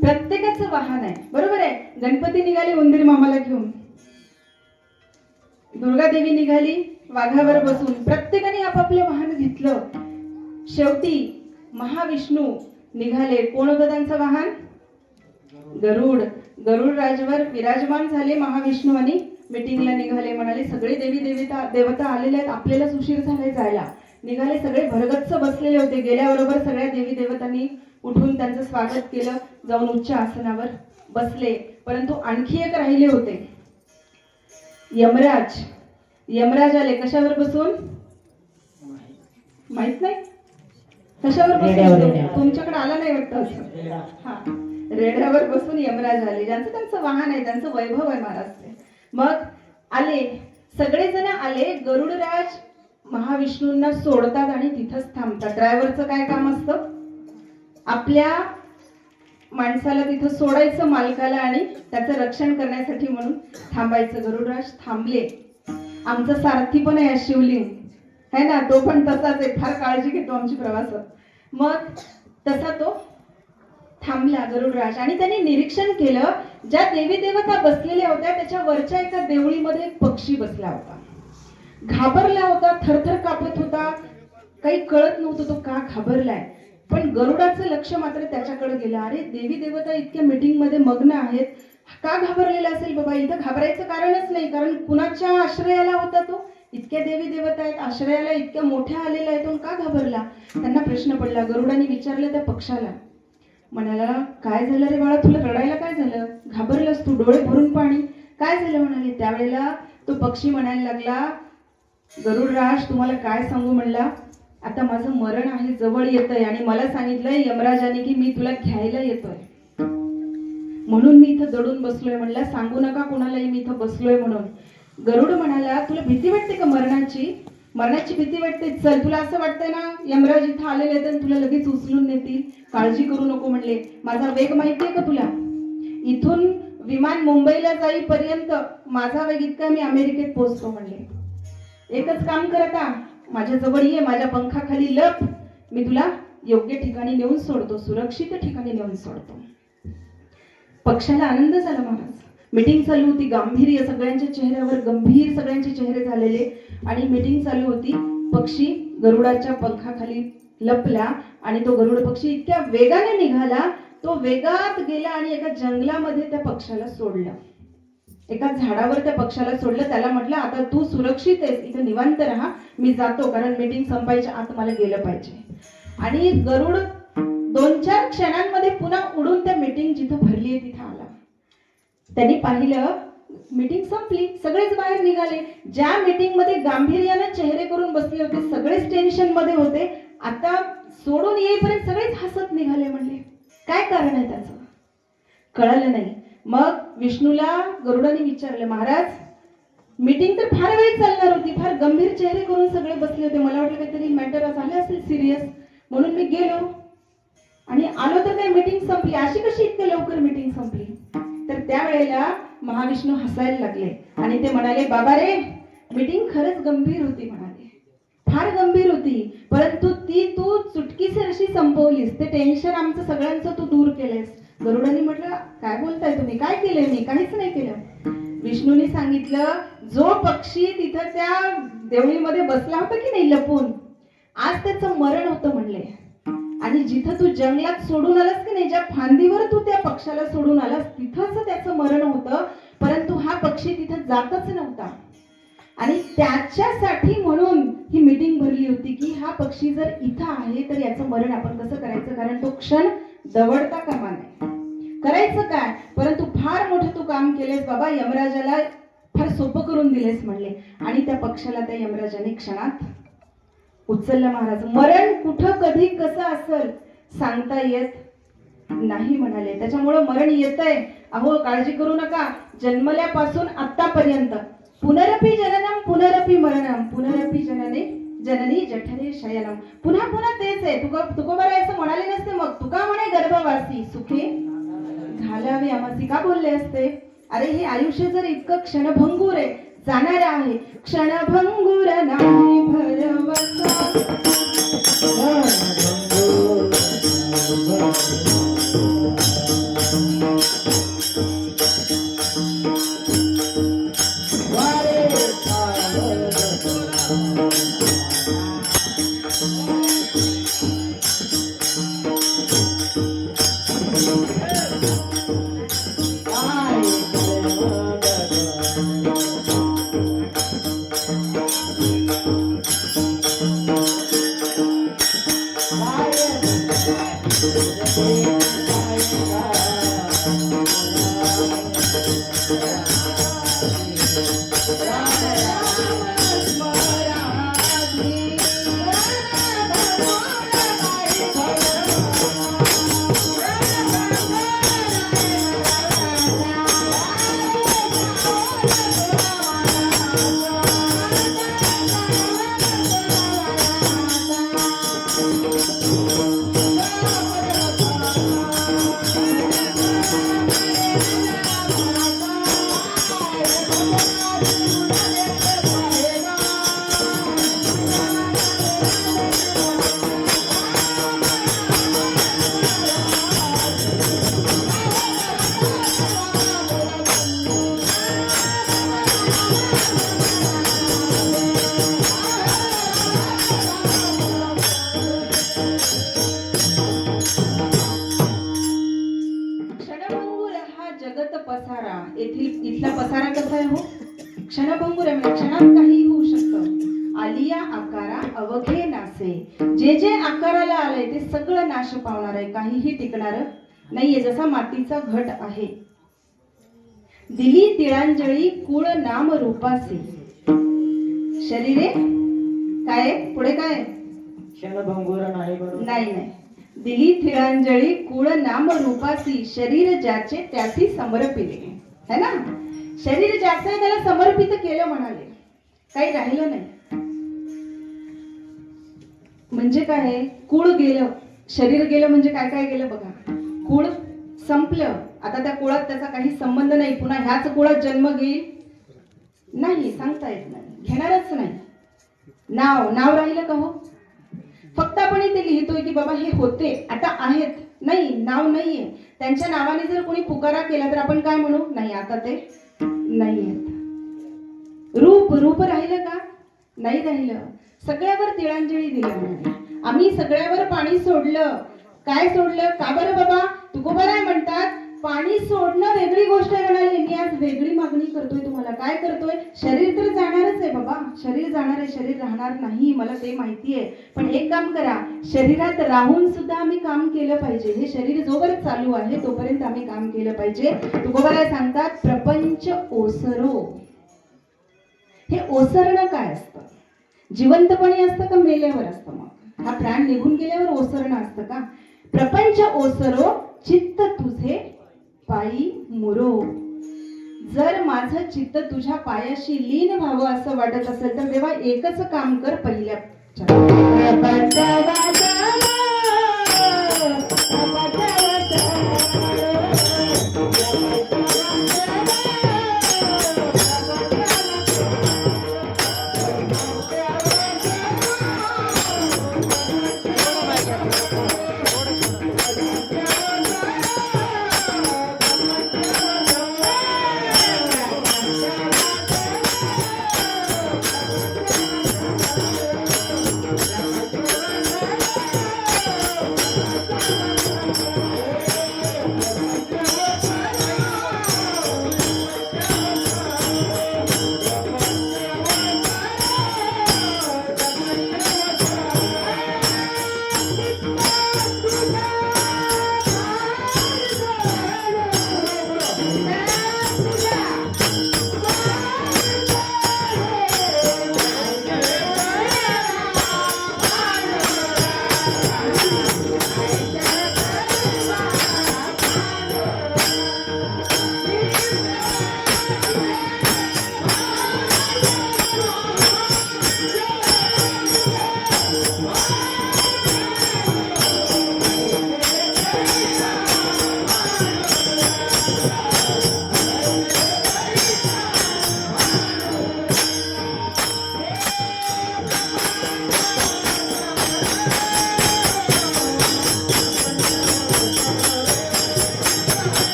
प्रत्येकाचं वाहन आहे, बरोबर आहे. गणपती निघाले उंदीर मामाला घेऊन, दुर्गा देवी निघाली वाघावर बसून. प्रत्येकाने आपापलं वाहन घेतलं. शेवटी महाविष्णू निघाले. कोण होतं त्यांचं वाहन? गरुड. गरुड राजवर विराजमान झाले महाविष्णू आणि मीटिंगला निघाले. म्हणाले सगळे देवी देवता आलेले आहेत, आपल्यालाच उशीर झालाय जायला. निघाले. सगळे भरगच्च बसलेले होते. गेल्याबरोबर सगळ्या देवी देवतांनी उठून त्यांचं स्वागत केलं. जाऊन उच्च आसनावर बसले. परंतु आणखी एक राहिले होते, यमराज. यमराज आले. कशावर बसून? माहित नाही कशावर बसून. तुमच्याकडे आला नाही वाटतं. हा, रेड्यावर बसून यमराज आले. ज्यांचं त्यांचं वाहन आहे, त्यांचं वैभव आहे महाराज. मग आले, सगळेजण आले. गरुडराज महाविष्णूंना सोडतात आणि तिथंच थांबतात. ड्रायव्हरचं काय काम असतं? आपल्या माणसाला तिथं सोडायचं मालकाला आणि त्याचं रक्षण करण्यासाठी म्हणून थांबायचं. गरुडराज थांबले. आमचा सारथी पण आहे शिवलिंग है ना, तो पण तसाच आहे, फार काळजी घेतो आमची प्रवासात. मग तसा तो थांबला गरुडराज आणि त्यांनी निरीक्षण केलं. ज्या देवी देवता बसलेल्या होत्या त्याच्या वरच्या एका देवळीमध्ये एक पक्षी बसला होता. घाबरला होता, थरथर कापत होता. काही कळत नव्हतं तो का घाबरलाय. पण गरुडाचं लक्ष मात्र त्याच्याकडे गेलं. अरे देवी देवता इतक्या मीटिंग मध्ये मग्न आहेत, का घाबरलेला असेल बाबा? इथं घाबरायचं कारणच नाही, कारण कुणाच्या आश्रयाला होता तो? इतक्या देवी देवता आहेत आश्रयाला, इतक्या मोठ्या आलेल्या आहेत, का घाबरला? त्यांना प्रश्न पडला. गरुडाने विचारलं त्या पक्षाला. म्हणाला काय झालं रे बाळा, तुला रडायला काय झालं? घाबरलंस तू, डोळे भरून पाणी, काय झालं म्हणाले. त्यावेळेला तो पक्षी म्हणायला लागला, गरुडराज तुम्हाला काय सांगू म्हणला, आता माझं मरण आहे, जवळ येतंय आणि मला सांगितलंय यमराजाने की मी तुला घ्यायला येतोय, म्हणून मी इथं दडून बसलोय. म्हणला सांगू नका कोणालाही मी इथं बसलोय म्हणून. गरुड म्हणाला तुला भीती वाटते का मरणाची? मरणाची भीती वाटते? चल, तुला असं वाटतंय ना यमराज इथं आलेले आहेत तुला लगेच उचलून नेतील, काळजी करू नको म्हणले. माझा वेग माहितीये का तुला? इथून विमान मुंबईला जाईपर्यंत माझा वेग इतका, मी अमेरिकेत पोहोचतो म्हणले. एकच काम कर, आता माझ्या जवळ ये, माझ्या पंखाखाली लप, मी तुला योग्य ठिकाणी नेऊन सोडतो, सुरक्षित ठिकाणी नेऊन सोडतो. पक्षाला आनंद झाला महाराज. मीटिंग चालू होती, गांभीर्य सगळ्यांच्या चेहऱ्यावर, गंभीर सगळ्यांचे चेहरे झालेले आणि मीटिंग चालू होती. पक्षी गरुडाच्या पंखाखाली लपला आणि तो गरुड पक्षी इतक्या वेगाने निघाला, तो वेगात गेला आणि एका जंगलामध्ये त्या पक्षाला सोडलं. एका झाडावर त्या पक्षाला सोडलं. त्याला म्हटलं आता तू सुरक्षित आहेस, इथं निवांत राहा, मी जातो, कारण मीटिंग संपायच्या आत मला गेलं पाहिजे. आणि गरुड 2-4 क्षणांमध्ये पुन्हा उडून त्या मीटिंग जिथं भरली आहे तिथं आला. त्यांनी पाहिलं मीटिंग संपली, सगळेच बाहेर निघाले. ज्या मीटिंग मध्ये गांभीर्याने चेहरे करून बसले होते, सगळेच टेन्शन मध्ये होते, आता सोडून येईपर्यंत सगळेच हसत निघाले. म्हणले काय कारण आहे त्याचं? कळालं नाही. मग विष्णूला गरुडाने विचारलं, महाराज मीटिंग तर फार वेळ चालणार होती, फार गंभीर चेहरे करून सगळे बसले होते, मला वाटलं काहीतरी मॅटर झालं असेल सिरियस, म्हणून मी गेलो आणि आलो तर काय मीटिंग संपली, अशी कशी इतक्या लवकर मीटिंग संपली? तर त्यावेळेला महाविष्णू हसायला लागले आणि ते म्हणाले, बाबा रे, मीटिंग खरंच गंभीर होती म्हणाले, फार गंभीर होती, परंतु ती तू चुटकीसर अशी संपवलीस. ते टेन्शन आमचं सगळ्यांचं तू दूर केलंस. गरुडांनी म्हटलं, काय बोलताय तुम्ही, काय केलंय मी, काहीच नाही केलं. विष्णूने सांगितलं, जो पक्षी तिथं त्या देवळीमध्ये बसला होता की नाही लपून, आज त्याचं मरण होतं म्हणले. आणि जिथं तू जंगलात सोडून आलास की नाही, ज्या फांदीवर तू त्या पक्षाला सोडून आलास तिथंच त्याचं मरण होतं, परंतु हा पक्षी तिथं जातच नव्हता. आणि त्याच्यासाठी म्हणून ही मीटिंग भरली होती की हा पक्षी जर इथं आहे तर याचं मरण आपण कसं करायचं, कारण तो क्षण दवडता कामा नये. करायचं काय, परंतु फार मोठं तू काम केलेस बाबा, यमराजाला फार सोपं करून दिलेस म्हणले. आणि त्या पक्षाला त्या यमराजाने क्षणात उचललं महाराज. मरण कुठं कधी कसं असेल सांगता येत नाही म्हणाले. त्याच्यामुळं मरण येतंय, अहो काळजी करू नका. जन्मल्यापासून आतापर्यंत पुनरपि जननम पुनरपि मरणम पुनरपि जननी जठरे शयनम, पुन्हा पुन्हा तेच आहे. तुकोबाराय असं म्हणाले नसते, मग तुका म्हणे गर्भवासी सुखे घालावे आमासी, का बोलले असते. अरे हे आयुष्य जर इतकं क्षणभंगूर आहे, जाणार आहे, क्षणभंगूर नाही भरवसा. इथला पसारा कसा आहे हो, क्षणभंगूर आहे, म्हणजे क्षणात काही होऊ शकतं. आलिया आकारा अवघे नासे, जे जे आकाराला आलंय ते सगळं नाश पावणार आहे, काहीही टिकणार नाहीये, जसा मातीचा घट आहे. दिली तिळांजळी कुळ नाम रूपासी, शरीरे काय पुढे काय क्षणभंगूर नाही, नाही नाही. दिली तिळांजळी कुळ नाम रूपासी, शरीर ज्याचे त्याची समर्पिले, है ना. शरीर ज्याचं आहे त्याला समर्पित केलं म्हणाले, काही राहिलं नाही. म्हणजे काय, कुळ गेलं, शरीर गेलं, म्हणजे काय काय गेलं बघा. कुळ संपलं, आता त्या कुळात त्याचा काही संबंध नाही, पुन्हा ह्याच कुळात जन्म घेईल नाही, सांगता येत नाही, घेणारच नाही. नाव राहिलं का हो, फक्त आपण इथे लिहितोय की बाबा हे होते, आता आहेत, नाही नाव नाहीये. त्यांच्या नावाने जर कोणी पुकारा केला तर आपण काय म्हणू, नाही आता ते नाही आहेत. रूप राहिलं का, नाही राहिलं. सगळ्यावर तिळांजळी दिली, आम्ही सगळ्यावर पाणी सोडलं. काय सोडलं, का बरं बाबा, तुकोबाराय म्हणतात पाणी सोडणं वेगळी गोष्ट आहे म्हणाले. मी आज वेगळी मागणी करतोय तुम्हाला. काय करतोय, शरीर तर जाणारच आहे बाबा, शरीर जाणार आहे, शरीर राहणार नाही, मला ते माहिती आहे. पण एक काम करा, शरीरात राहून सुद्धा आम्ही काम केलं पाहिजे. हे शरीर जोवर चालू आहे तोपर्यंत आम्ही काम केलं पाहिजे. तुकोबाराय सांगतात प्रपंच ओसरो. हे ओसरणं काय असतं, जिवंतपणी असतं का मेल्यावर असतं. मग हा प्राण निघून गेल्यावर ओसरणं असतं का. प्रपंच ओसरो चित्त तुझे पायी मुरो. जर माझं चित्त तुझ्या पायाशी लीन व्हावं असं वाटत असेल तर तेव्हा एकच काम कर, पहिल्या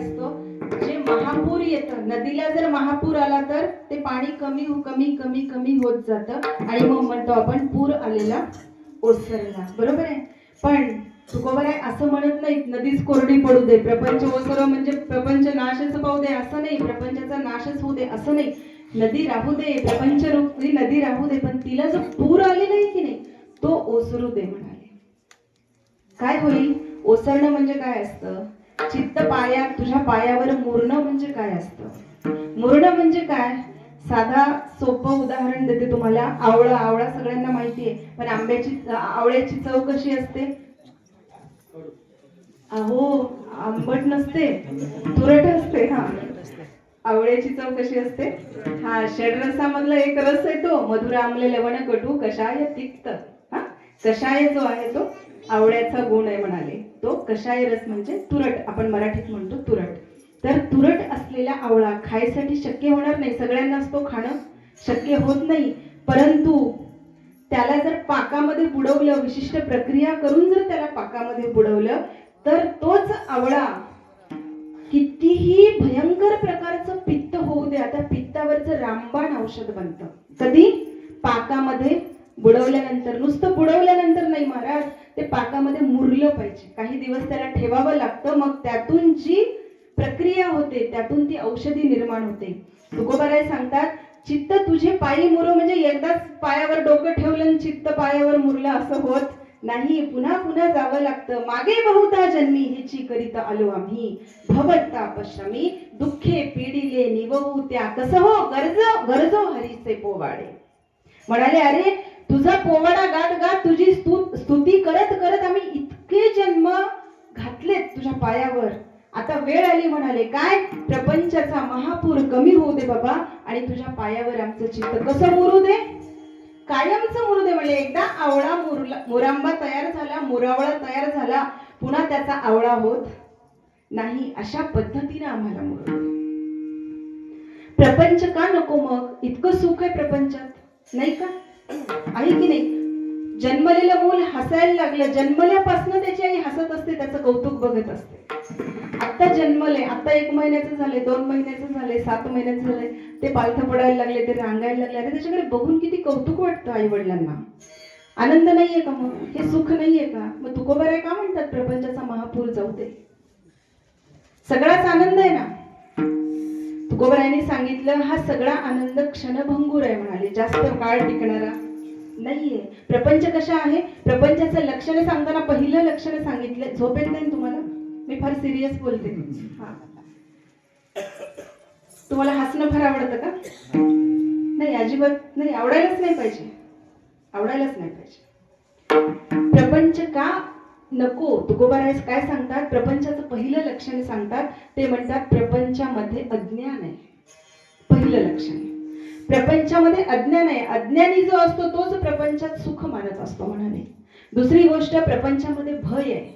असतं, जे महापूर येतं, नदीला जर महापूर आला तर ते पाणी कमी कमी कमी कमी होत जातं आणि मग म्हणतो आपण पूर आलेला ओसरला, बरोबर आहे. पण तुकोबर आहे असं म्हणत नाही नदीच कोरडी पडू दे, प्रपंच ओसरो म्हणजे प्रपंच नाशच पाहू दे असं नाही, प्रपंचाचा नाशच होऊ दे असं नाही. नदी राहू दे, प्रपंच रूपी नदी राहू दे, पण तिला जो पूर आलेला आहे की नाही तो ओसरू दे म्हणाले. काय होईल? ओसरणं म्हणजे काय असतं? चित्त पाया, तुझ्या पायावर मुरणं म्हणजे काय असतं? मुरणं म्हणजे काय? साधा सोपं उदाहरण देते तुम्हाला. आवळा, आवळा सगळ्यांना माहिती आहे, पण आवळ्याची चव कशी असते? अहो, आंबट नसते, तुरट असते. हा, आवळ्याची चव कशी असते? हा, षडरसामधला एक रस आहे तो, मधुर आम्ल लवण कटू कषाय तिक्त. हा, कषाय जो आहे तो आवळ्याचा गुण आहे म्हणाले. तो कषाय रस म्हणजे तुरट, आपण मराठीत म्हणतो तुरट. तर तुरट असलेला आवळा खायसाठी शक्य होणार नाही, सगळ्यांनाच तो खाणं शक्य होत नाही. परंतु त्याला जर पाकामध्ये बुडवलं, विशिष्ट प्रक्रिया करून जर त्याला पाकामध्ये बुडवलं तर तोच आवळा कितीही भयंकर प्रकारचं पित्त होऊ दे, आता पित्तावरचं रामबाण औषध बनतं. कधी? पाकामध्ये बुडवल्यानंतर. नुसतं बुडवल्यानंतर नाही महाराज, ते पाकामध्ये मुरलं पाहिजे, काही दिवस त्याला ठेवावं लागतं, मग त्यातून जी प्रक्रिया होते त्यातून ती औषधी निर्माण होते. तुकोबाराय सांगतात, चित्त तुझे पायी मुरो, म्हणजे एकदाच पायावर डोकं ठेवलं आणि चित्त पायावर मुरलं असं होत नाही, पुन्हा पुन्हा जावं लागतं. मागे बहुता जन्मी हेची करीत आलो आम्ही, भवतापश्रमी दुःखे पीडिले निवहू त्या, कसं हो गरजो हरीचे पोवाडे. म्हणाले, अरे तुझा पोवाडा गात गात, तुझी स्तुती करत करत आम्ही इतके जन्म घातलेत तुझ्या पायावर, आता वेळ आली म्हणाले काय? प्रपंचाचा महापूर कमी होऊ दे बाबा, आणि तुझ्या पायावर आमचं चित्त कसं मुरू दे? कायमचं मुरू दे. म्हणले एकदा आवळा मुरांबा तयार झाला, मुरावळा तयार झाला, पुन्हा त्याचा आवळा होत नाही, अशा पद्धतीने आम्हाला मुरू दे. प्रपंच का नको? मग इतकं सुख आहे प्रपंचात, नाही का? आहे की नाही? जन्मलेलं मूल हसायला लागलं, जन्मल्यापासून त्याची आई हसत असते, त्याचं कौतुक बघत असते. आता जन्मले, आता 1 महिन्याचं झाले, 2 महिन्याचं झाले, 7 महिन्याचं झाले, ते पालथं पडायला लागले, ते रांगायला लागले, अरे त्याच्याकडे बघून किती कौतुक वाटतं आई वडिलांना. आनंद नाहीये का? मग हे सुख नाहीये का? मग तुकोबाराय का म्हणतात प्रपंचाचा महापूर जाऊ दे? सगळाच आनंद आहे ना. तुकोबारायांनी सांगितलं, हा सगळा आनंद क्षणभंगूर आहे म्हणाले, जास्त काळ टिकणारा नाहीये. प्रपंच कशा आहे? प्रपंचाचं लक्षण सांगताना पहिलं लक्षण सांगितलं, झोप येत नाही तुम्हाला? मी फार सिरियस बोलते. हा, तुम्हाला हसणं फार आवडतं का? नाही, अजिबात नाही, आवडायलाच नाही पाहिजे, आवडायलाच नाही पाहिजे. प्रपंच का नको? तुकोबाराय काय सांगतात? प्रपंचाचं पहिलं लक्षण सांगतात, ते म्हणतात प्रपंचामध्ये अज्ञान आहे. पहिलं लक्षण, प्रपंचामध्ये अज्ञान आहे. अज्ञानी जो असतो तोच प्रपंचात सुख मानत असतो म्हणाले. दुसरी गोष्ट, प्रपंचामध्ये भय आहे.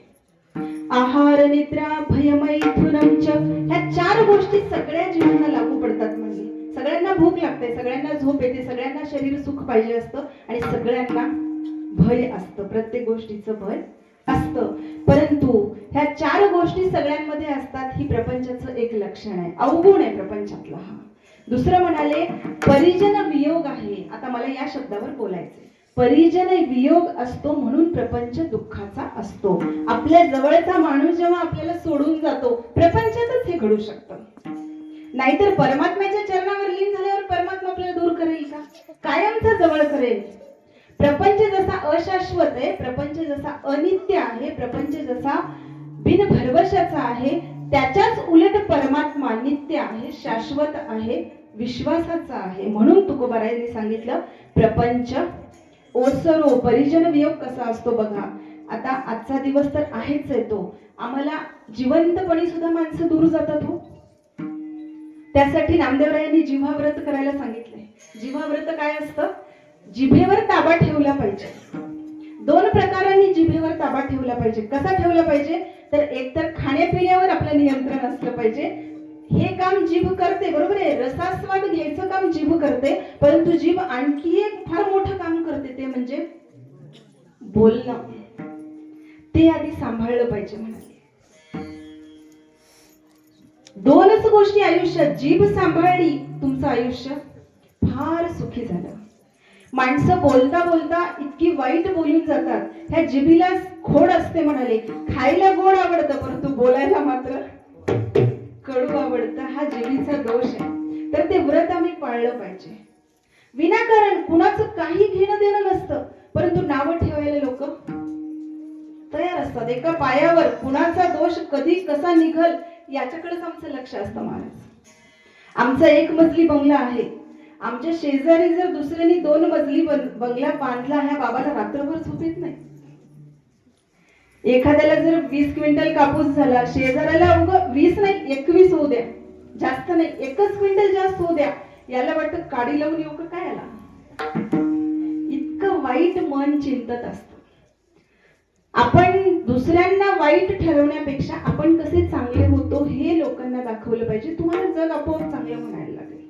आहार निद्रा भयमैथुनम च, ह्या 4 गोष्टी सगळ्या जीवांना लागू पडतात म्हणजे. सगळ्यांना भूक लागते, सगळ्यांना झोप येते, सगळ्यांना शरीर सुख पाहिजे असतं, आणि सगळ्यांना भय असतं, प्रत्येक गोष्टीचं भय असतं. परंतु ह्या 4 गोष्टी सगळ्यांमध्ये असतात, ही प्रपंचाचं एक लक्षण आहे, अवगुण आहे प्रपंचातला हा. दुसरं म्हणाले, परिजन वियोग आहे. आता मला या शब्दावर बोलायचंय. परिजन वियोग असतो म्हणून प्रपंच दुःखाचा असतो. आपल्या जवळचा माणूस जेव्हा आपल्याला सोडून जातो, प्रपंचातच हे घडू शकतं. नाहीतर परमात्म्याच्या चरणावर लीन झाल्यावर परमात्मा आपल्याला दूर करेल का? कायमचा जवळ करेल. प्रपंच जसा अशाश्वत आहे, प्रपंच जसा अनित्य आहे, प्रपंच जसा बिनभरवशाचा आहे, त्याच्याच उलट परमात्मा नित्य आहे, शाश्वत आहे, विश्वासाचा आहे. म्हणून तुकोबारायांनी सांगितलं, प्रपंच ओसरो. परिजन वियोग कसा असतो बघा. आता आजचा दिवस तर आहेच आहे, तो आम्हाला जिवंतपणी सुद्धा माणसं दूर जातात हो. त्यासाठी नामदेवरायांनी जिव्हाव्रत करायला सांगितलंय. जिव्हाव्रत काय असतं? जिभेवर ताबा ठेवला पाहिजे. 2 प्रकारांनी जिभेवर ताबा ठेवला पाहिजे. कसा ठेवला पाहिजे? तर एक तर खाण्यापिण्यावर आपलं नियंत्रण असलं पाहिजे. हे काम जीभ करते, बरोबर आहे, रसास्वाद घ्यायचं काम जीभ करते, परंतु जीभ आणखी एक फार मोठं काम करते, ते म्हणजे बोलणं. ते आधी सांभाळलं पाहिजे म्हणाले. दोनच गोष्टी आयुष्यात, जीभ सांभाळली तुमचं आयुष्य फार सुखी झालं. माणसं बोलता बोलता इतकी वाईट बोलून जातात. ह्या जिभीला खोड असते म्हणाले. खायला गोड आवडतं परंतु बोलायला मात्र कडू आवडतं. हा जिभीचा दोष आहे. तर ते व्रत आम्ही पाळलं पाहिजे. विनाकारण कुणाचं काही घेणं देणं नसतं, परंतु नावं ठेवायला लोक तयार असतात. एका पायावर कुणाचा दोष कधी कसा निघल याच्याकडेच आमचं लक्ष असतं. महाराज, आमचा एक मजली बंगला आहे. आमच्या शेजारी जर दुसऱ्याने 2 मजली बंगला बांधला, ह्या बाबाला रात्रभर झोप येत नाही. एखाद्याला जर 20 क्विंटल कापूस झाला, शेजाऱ्याला 20 नाही 21 होऊ द्या, जास्त नाही 1 क्विंटल जास्त होऊ द्या, याला वाटतं काडी लावून येऊ का काय याला. इतकं वाईट मन चिंतत असतं. आपण दुसऱ्यांना वाईट ठरवण्यापेक्षा आपण कसे चांगले होतो हे लोकांना दाखवलं पाहिजे. तुम्हाला जग आपोआप चांगलं म्हणायला लागेल.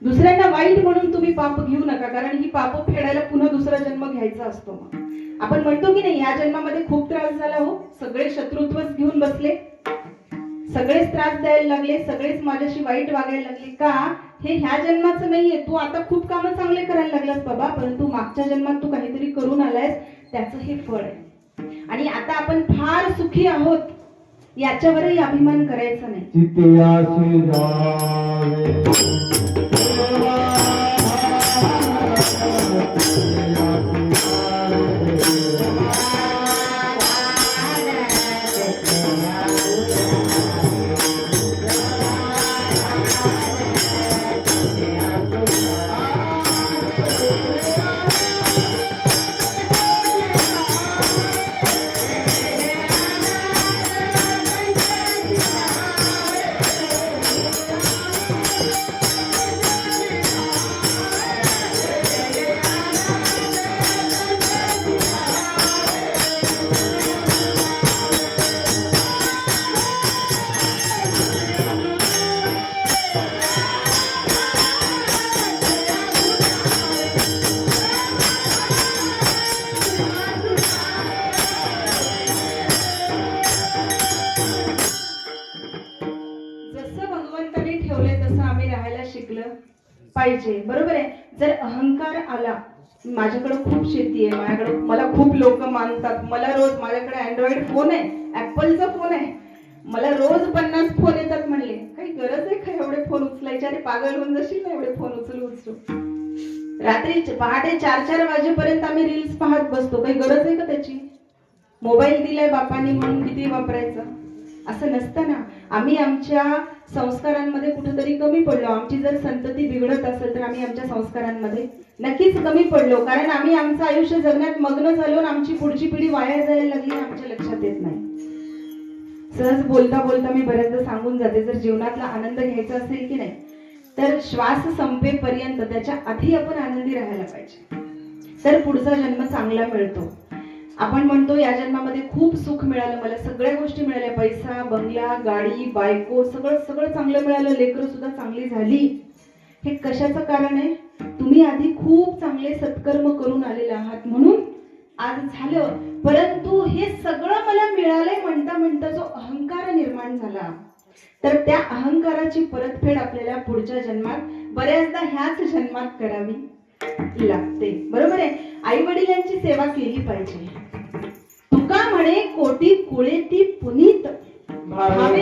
दुसऱ्यांना वाईट म्हणून तुम्ही पाप घेऊ नका, कारण ही पाप फेडायला पुन्हा दुसरा जन्म घ्यायचा असतो. मग आपण म्हणतो की नाही, या जन्मामध्ये खूप त्रास झाला हो, सगळे शत्रुत्वच घेऊन बसले, सगळेच त्रास द्यायला लागले, सगळेच माझ्याशी वाईट वागायला लागले. का? हे ह्या जन्माचं नाहीये. तू आता खूप कामं चांगले करायला लागलास बाबा, परंतु मागच्या जन्मात तू काहीतरी करून आलायस, त्याचं हे फळ आहे. आणि आता आपण फार सुखी आहोत याच्यावरही अभिमान करायचा नाही. पाहिजे. बरोबर आहे. जर अहंकार आला, माझ्याकडे खूप शेती आहे, माझ्याकडे मला खूप लोक मानतात, मला रोज माझ्याकडे अँड्रॉइड फोन आहे, ऍपलचा फोन आहे, मला रोज 50 फोन येतात, म्हणले काही गरज आहे का एवढे फोन उचलायचे? अरे पागल होऊन जाशील ना एवढे फोन उचलू. रात्री पहाटे 4-4 वाजेपर्यंत आम्ही रील्स पाहत बसतो. काही गरज आहे का त्याची? मोबाईल दिलाय बापाने म्हणून किती वापरायचं? असं नसतं ना. आम्ही आमच्या संस्कारांमध्ये कुठेतरी कमी पडलो. आमची जर संतती बिघडत असेल तर आम्ही आमच्या संस्कारांमध्ये नक्कीच कमी पडलो, कारण आम्ही आमचं आयुष्य जगण्यात मग्न झालो आणि आमची पुढची पिढी वाया जायला लागली, आमच्या लक्षात येत नाही. सहज बोलता बोलता मी बऱ्याचदा सांगून जाते, जर जीवनातला आनंद घ्यायचा असेल की नाही, तर श्वास संपेपर्यंत त्याच्या आधी आपण आनंदी राहायला पाहिजे, तर पुढचा जन्म चांगला मिळतो. आपण म्हणतो या जन्मामध्ये खूप सुख मिळालं, मला सगळ्या गोष्टी मिळाल्या, पैसा, बंगला, गाडी, बायको, सगळं चांगलं मिळालं, लेकरं सुद्धा चांगली झाली. हे कशाचं कारण आहे? तुम्ही आधी खूप चांगले सत्कर्म करून आलेले आहात म्हणून आज झालं. परंतु हे सगळं मला मिळालंय म्हणता म्हणता जो अहंकार निर्माण झाला, तर त्या अहंकाराची परतफेड आपल्याला पुढच्या जन्मात, बऱ्याचदा ह्याच जन्मात करावी लागते. बरोबर आहे. आई वडिलांची सेवा केली पाहिजे. तुका म्हणे कोटी कुळे ती पुनीत भावे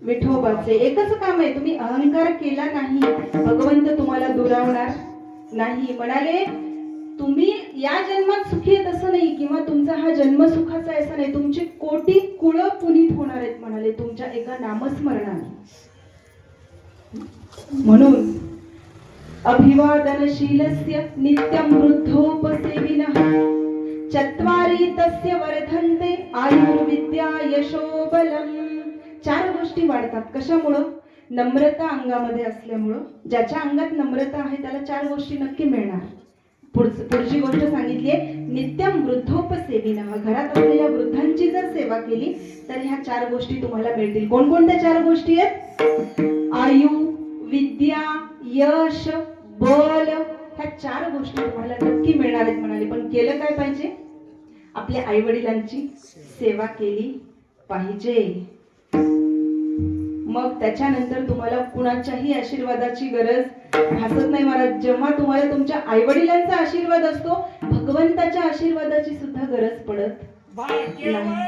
विठोबाचे एकच काम आहे, तुम्ही अहंकार केला नाही भगवंत तुम्हाला दुरावणार नाही. म्हणाले तुम्ही या जन्मात सुखी आहेत असं नाही, किंवा तुमचा हा जन्म सुखाचा आहे असं नाही, तुमचे कोटी कुळ पुनीत होणार आहेत म्हणाले तुमच्या एका नामस्मरणाने. म्हणून अभिवादनशीलस्य नित्यं वृद्धोपसेविनः चत्वारि तस्य वर्धन्ते आयुर्विद्या यशो बलम्. 4 गोष्टी वाढतात. कशामुळं? नम्रता अंगामध्ये असल्यामुळं. ज्याच्या अंगात नम्रता आहे त्याला 4 गोष्टी नक्की मिळणार. पुढची गोष्ट सांगितली आहे नित्यम वृद्धोपसेविनः. घरात असलेल्या वृद्धांची जर सेवा केली तर ह्या 4 गोष्टी तुम्हाला मिळतील. कोणकोणत्या 4 गोष्टी आहेत? आयु, विद्या, यश, बल. ह्या 4 गोष्टी तुम्हाला नक्की मिळणार आहेत म्हणाले. पण केलं काय पाहिजे? आपल्या आई वडिलांची सेवा केली पाहिजे. मग त्याच्यानंतर तुम्हाला कुणाच्याही आशीर्वादाची गरज भासत नाही महाराज. जेव्हा तुम्हाला तुमच्या आई वडिलांचा आशीर्वाद असतो, भगवंताच्या आशीर्वादाची सुद्धा गरज पडत नाही.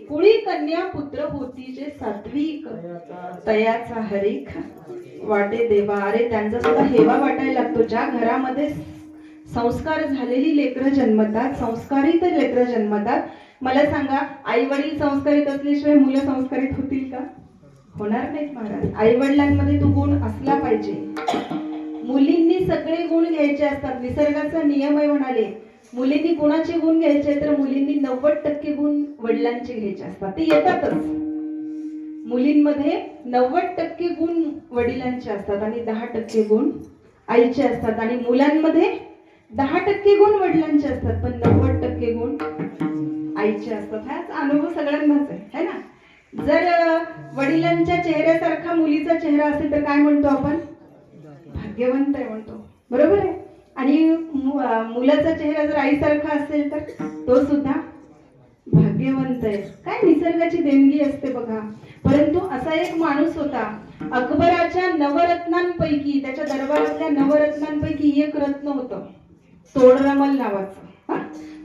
कुळी कन्या पुत्र होती जे सात्विक तयाचा हरिख वाटे देवा. अरे त्यांचा सुद्धा हेवा वाटायला लागतो. ज्या घरामध्ये संस्कार झालेली लेकरं जन्मतात, संस्कारित लेकरं जन्मतात, मला सांगा आई वडील संस्कारित असल्याशिवाय मुलं संस्कारित होतील का? होणार नाहीत महाराज. आई वडिलांमध्ये तो गुण असला पाहिजे. मुलींनी सगळे गुण घ्यायचे असतात. निसर्गाचा नियम आहे म्हणाले. मुलींनी गुणाचे गुण घ्यायचे तर मुलींनी 90% गुण वडिलांचे घ्यायचे असतात. ते येतातच. मुलींमध्ये 90% गुण वडिलांचे असतात आणि 10% गुण आईचे असतात. आणि मुलांमध्ये 10% गुण वडिलांचे असतात पण 90% गुण आईचे असतात. हाच अनुभव सगळ्यांनाच आहे ना. जर वडिलांच्या चेहऱ्यासारखा मुलीचा चेहरा असेल तर काय म्हणतो आपण? भाग्यवंत आहे म्हणतो. बरोबर आहे. आणि मुलाचा चेहरा जर आईसारखा असेल तर तो सुद्धा भाग्यवंत आहे. काय निसर्गाची देणगी असते बघा. परंतु असा एक माणूस होता, अकबराच्या नवरत्नांपैकी, त्याच्या दरबारातल्या नवरत्नांपैकी एक रत्न होतं, तोडरमल नावाचं.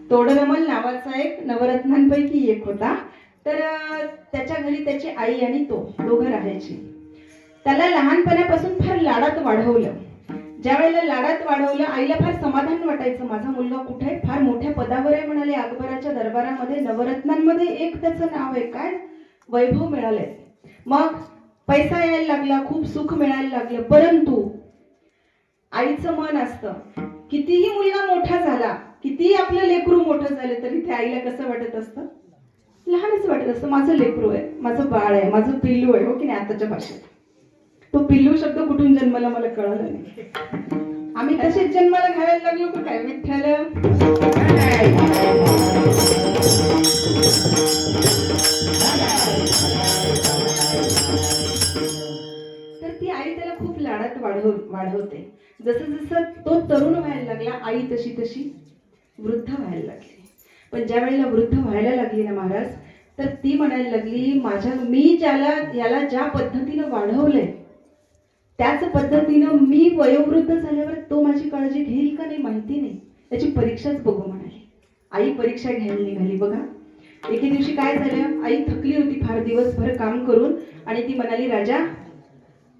तोडरमल नावाचा एक नवरत्नांपैकी एक होता. तर त्याच्या घरी त्याची आई आणि तो दोघं राहायचे. त्याला लहानपणापासून फार लाडात वाढवलं. ज्या वेळेला लाडात वाढवलं, आईला फार समाधान वाटायचं. माझा मुलगा कुठे? फार मोठ्या पदावर आहे म्हणाले अकबराच्या दरबारामध्ये. नवरत्नांमध्ये एक त्याचं नाव आहे. काय? वैभव मिळालंय. मग पैसा यायला लागला, खूप सुख मिळायला लागलं. परंतु आईचं मन असतं, कितीही मुलगा मोठा झाला, कितीही आपलं लेकरू मोठं झालं तरी त्या आईला कसं वाटत असतं? लहानच वाटत असतं. माझं लेकरू आहे, माझं बाळ आहे, माझं पिल्लू आहे. हो की नाही? आताच्या भाषेत तो पिल्लू शब्द कुठून जन्माला मला कळालं नाही. आम्ही तसेच जन्माला घालायला लागलो का काय? विठ्ठल. तर ती आई त्याला खूप लाडात वाढवते. जसं जसं तो तरुण व्हायला लागला, आई तशी तशी वृद्ध व्हायला लागली. पण ज्या वेळेला वृद्ध व्हायला लागली ना महाराज, तर ती म्हणायला लागली, मी याला ज्या पद्धतीनं वाढवलंय त्याच पद्धतीनं मी वयोवृद्ध झाल्यावर तो माझी काळजी घेईल का नाही माहिती नाही. त्याची परीक्षाच बघू म्हणाली. आई परीक्षा घ्यायला निघाली. बघा एके दिवशी काय झालं, आई थकली होती फार दिवसभर काम करून, आणि ती म्हणाली, राजा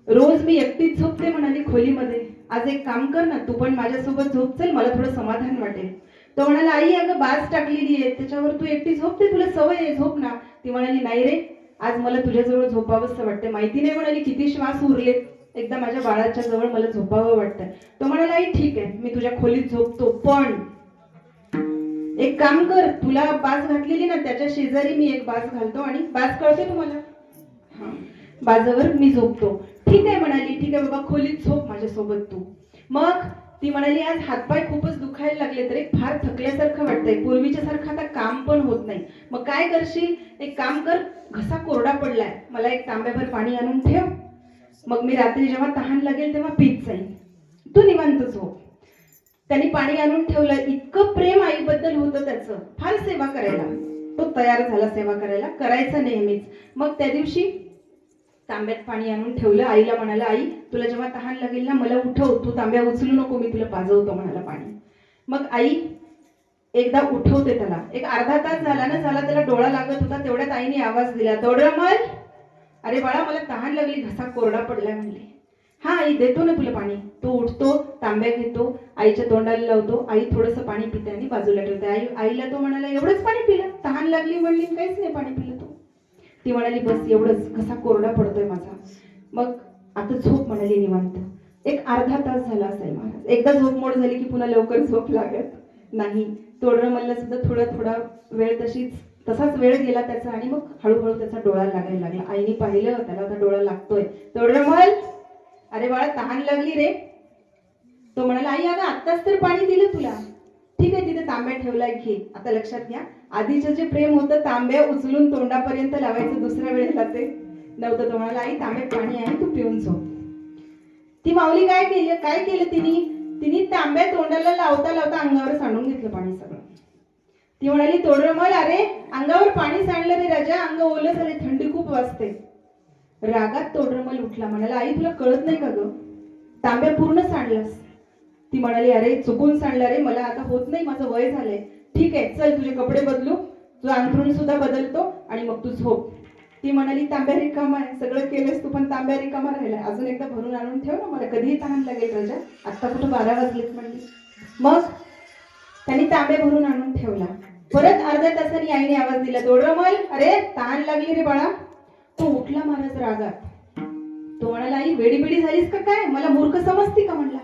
रोज मी एकटीच झोपते म्हणाली खोलीमध्ये, आज एक काम कर ना, तू पण माझ्यासोबत झोप, चल मला थोडं समाधान वाटेल. तो म्हणाला, आई अगं बाज टाकलेली आहे, त्याच्यावर तू एकटी झोपते, तुला सवय आहे, झोप ना. ती म्हणाली, नाही रे, आज मला तुझ्याजवळ झोपावंसं वाटतं. माहिती नाही म्हणाली किती श्वास उरले, एकदा माझ्या बाळाच्या जवळ मला झोपावं वाटतं. तो म्हणाला, आई ठीक आहे, मी तुझ्या खोलीत झोपतो, पण एक काम कर, तुला बाज घातलेली ना, त्याच्या शेजारी मी एक बाज घालतो आणि बाज कळते तुम्हाला, हा, बाजावर मी झोपतो. ठीक आहे म्हणाली, ठीक आहे बाबा, खोलीत झोप माझ्यासोबत तू. मग ती म्हणाली, आज हातपाय खूपच दुखायला लागले, तर एक फार थकल्यासारखं वाटतंय, पूर्वीच्या सारखं आता काम पण होत नाही. मग काय करशील, एक काम कर, घसा कोरडा पडलाय, मला एक तांब्याभर पाणी आणून ठेव, मग मी रात्री जेव्हा तहान लागेल तेव्हा पीत जाईल, तू निवांत झोप. त्यांनी पाणी आणून ठेवलं. इतकं प्रेम आईबद्दल होतं त्याचं, फार सेवा करायला तो तयार झाला, सेवा करायला, करायचं नेहमीच. मग त्या दिवशी तांब्यात पाणी आणून ठेवलं. आईला म्हणाला, आई तुला जेव्हा तहान लागेल ना, मला उठव, तू तांब्या उचलू नको, मी तुला पाजवतो म्हणाला पाणी. मग आई एकदा उठवते त्याला. एक अर्धा तास झाला ना, झाला त्याला डोळा लागत होता, तेवढ्यात आईने आवाज दिला, दोडरमल, अरे बाळा मला तहान लागली, घसा कोरडा पडलाय म्हणली. हा आई, देतो ना तुला पाणी. तो उठतो, तांब्या घेतो, आईच्या तोंडाला लावतो, आई थोडंसं पाणी पिते आणि बाजूला ठेवते. आईला तो म्हणाला, एवढंच पाणी पिलं, तहान लागली म्हणली, काहीच नाही पाणी पिलं तू. ती म्हणाली, बस एवढंच, घसा कोरडा पडतोय माझा. मग आता झोप म्हणाली निवांत. एक अर्धा तास झाला असेल महाराज. एकदा झोप मोड झाली की पुन्हा लवकर झोप लागत नाही. तोडरमलला सुद्धा थोडा वेळ तसाच वेळ गेला त्याचा, आणि मग हळूहळू त्याचा डोळा लागायला लागला. आईने पाहिलं, त्याला आता डोळा लागतोय. तोडरमल, अरे बाळा तहान लागली रे. तो म्हणाला, आई अगं आत्ताच तर पाणी दिलं तुला. ठीक आहे, तिथे तांब्या ठेवलाय, घे. आता लक्षात घ्या, आधीचं जे प्रेम होतं, तांब्या उचलून तोंडापर्यंत लावायचं, दुसऱ्या वेळेला ते नव्हतं. तो म्हणाला, आई तांब्यात पाणी आहे, तू पिऊन झोप. ती माऊली काय केलं तिने तांब्या तोंडाला लावता लावता अंगावर सांडून घेतलं पाणी सगळं. ती म्हणाली, तोडरमल, अरे अंगावर पाणी सांडलं रे राजा, अंग ओलं झाले, थंडी खूप वाजते. रागात तोडरमल उठला, म्हणाला, आई तुला कळत नाही का ग, तांब्या पूर्ण सांडलास. ती म्हणाली, अरे चुकून सांडला रे, मला आता होत नाही, माझं वय झालंय. ठीक आहे, चल तुझे कपडे बदलू, तुझं अंथरुण सुद्धा बदलतो आणि मग तू झोप. ती म्हणाली, तांब्या रिकामा आहे, सगळं केलंस तू, पण तांब्या रिकामा राहिलाय, अजून एकदा भरून आणून ठेव ना, मला कधीही तहान लागेल राजा, आता कुठं 12 वाजलेत म्हणली. मग त्यांनी तांब्या भरून आणून ठेवला. परत अर्ध्या तासांनी आईने आवाज दिला, तोडरमल, अरे तहान लागली रे बाळा. तो उठला महाराज रागात. तो म्हणाला, आई वेडीबिडी झालीस का काय, मला मूर्ख समजती का म्हणला,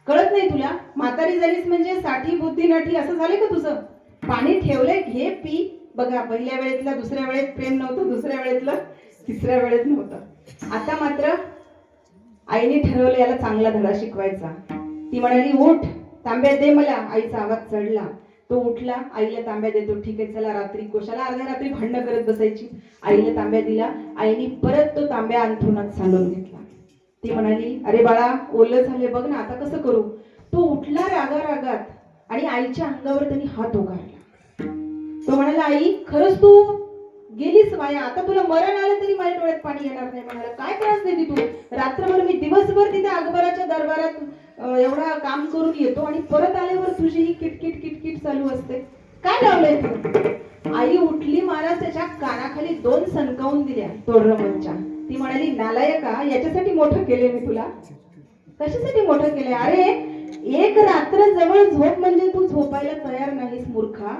कळत नाही तुला, म्हातारी झालीस म्हणजे साठी बुद्धी नाठी असं झाले का तुझं. पाणी ठेवलंय, घे पी. बघा, पहिल्या वेळेतला दुसऱ्या वेळेत प्रेम नव्हतं, दुसऱ्या वेळेतलं तिसऱ्या वेळेत नव्हतं. आता मात्र आईने ठरवलं याला चांगला धडा शिकवायचा. ती म्हणाली, उठ, तांब्या दे मला. आईचा आवाज चढला. तो उठला, आईला तांब्या देतो. ठीक आहे, चला रात्री कोशाला अर्ध्या रात्री भांडणं करत बसायची. आईला तांब्या दिला. आईने परत तो तांब्या अंथरुणात सांडून घेतला. ती म्हणाली, अरे बाळा ओलं झाले बघ ना, आता कसं करू. तो उठला रागात आणि आईच्या अंगावर त्यांनी हात उगारला. तो म्हणाला, आई खरंच तू गेलीस वाया, आता तुला मरण आलं तरी माझ्या डोळ्यात पाणी येणार नाही. म्हणाला, काय त्रास देते तू, रात्रभर मी दिवसभर तिथे अकबराच्या दरबारात एवढा काम करून येतो आणि परत आल्यावर तुझी ही किटकिट किटकिट चालू असते, काय लावलंय तू. आई उठली महाराज, त्याच्या कानाखाली 2 सणकावून दिल्या तोडरमलच्या. ती म्हणाली, नालायका, याच्यासाठी मोठं केलंय मी तुला, कशासाठी मोठं केलंय. अरे एक रात्र जवळ झोप म्हणजे तू झोपायला तयार नाहीस मूर्खा.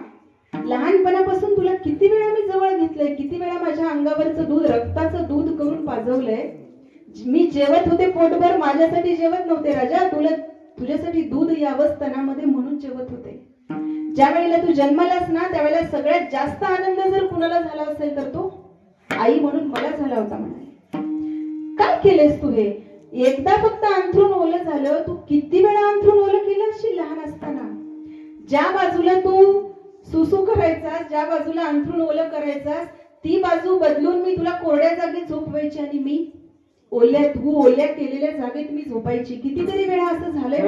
लहानपणापासून तुला किती वेळा मी जवळ घेतलंय, किती वेळा माझ्या अंगावरचं दूध रक्ताचं दूध करून पाजवलंय. मी जेवत होते पोटभर, माझ्यासाठी जेवत नव्हते राजा, तुझ्यासाठी दूध यावं स्तनामध्ये म्हणून जेवत होते. ज्या वेळेला तू जन्मालास ना, त्यावेळेला सगळ्यात जास्त आनंद जर कुणाला झाला असेल तर तो आई म्हणून मला झाला होता. म्हणाले, काय केलेस तू हे, एकदा फक्त अंथरूण ओलं झालं, तू किती वेळा अंथरूण ओलं केलं असशील लहान असताना. ज्या बाजूला तू सुसू करायचास, ज्या बाजूला अंथरूण ओलं करायचास, ती बाजू बदलून मी तुला कोरड्या जागेत झोपवायची आणि मी ओल्या केलेल्या जागेत मी झोपायची. कितीतरी वेळा असं झालंय.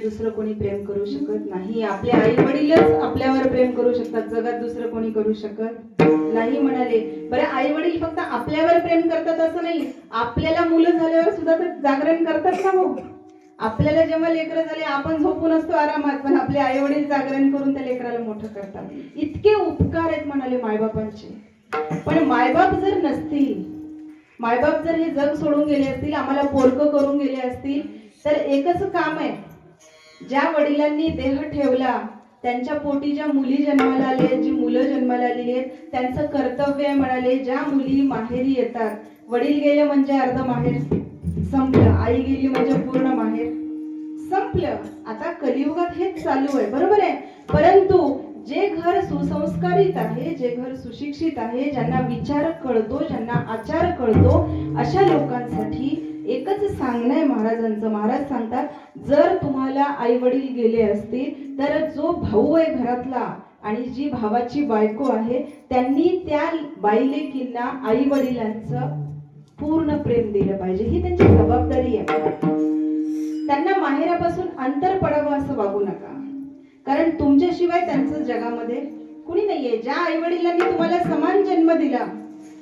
दुसरं कोणी प्रेम करू शकत नाही. आपले आई वडीलच आपल्यावर प्रेम करू शकतात, जगात दुसरं कोणी करू शकत नाही म्हणाले. बरं, आई वडील फक्त आपल्यावर प्रेम करतात असं नाही, आपल्याला मुलं झाल्यावर सुद्धा तर जागरण करतात ना हो. आपल्याला जेव्हा लेकरं झाले आपण झोपून असतो आरामात, पण आपले आई वडील जागरण करून त्या लेकराला मोठं करतात. इतके उपकार आहेत म्हणाले मायबापांचे. पण मायबाप जर नसतील, मायबाप जर हे जग सोडून गेले असतील, आम्हाला पोरकं करून गेले असतील, तर एकच काम आहे, ज्या वडिलांनी देह ठेवला त्यांच्या पोटी ज्या मुली जन्माला आले, जी मुलं जन्माला आलेली आहेत, त्यांचं कर्तव्य आहे म्हणाले, ज्या मुली माहेरी येतात, वडील गेले म्हणजे अर्ध माहेर संपलं, आई गेली म्हणजे पूर्ण माहेर संपलं. आता कलियुगात हेच चालू आहे, बरोबर आहे. परंतु जे घर सुसंस्कारित आहे, जे घर सुशिक्षित आहे, ज्यांना विचार कळतो, ज्यांना आचार कळतो, अशा लोकांसाठी एकच सांगणं आहे महाराजांचं. महाराज सांगतात, जर तुम्हाला आई वडील गेले असतील तर जो भाऊ आहे घरातला आणि जी भावाची बायको आहे, त्यांनी त्या बाईलेकींना आई वडिलांचं पूर्ण प्रेम दिलं पाहिजे. ही त्यांची जबाबदारी आहे. त्यांना माहेरापासून अंतर पडावं असं वागू नका, कारण तुमच्याशिवाय त्यांचं जगामध्ये कुणी नाहीये. ज्या आई वडिलांनी तुम्हाला समान जन्म दिला,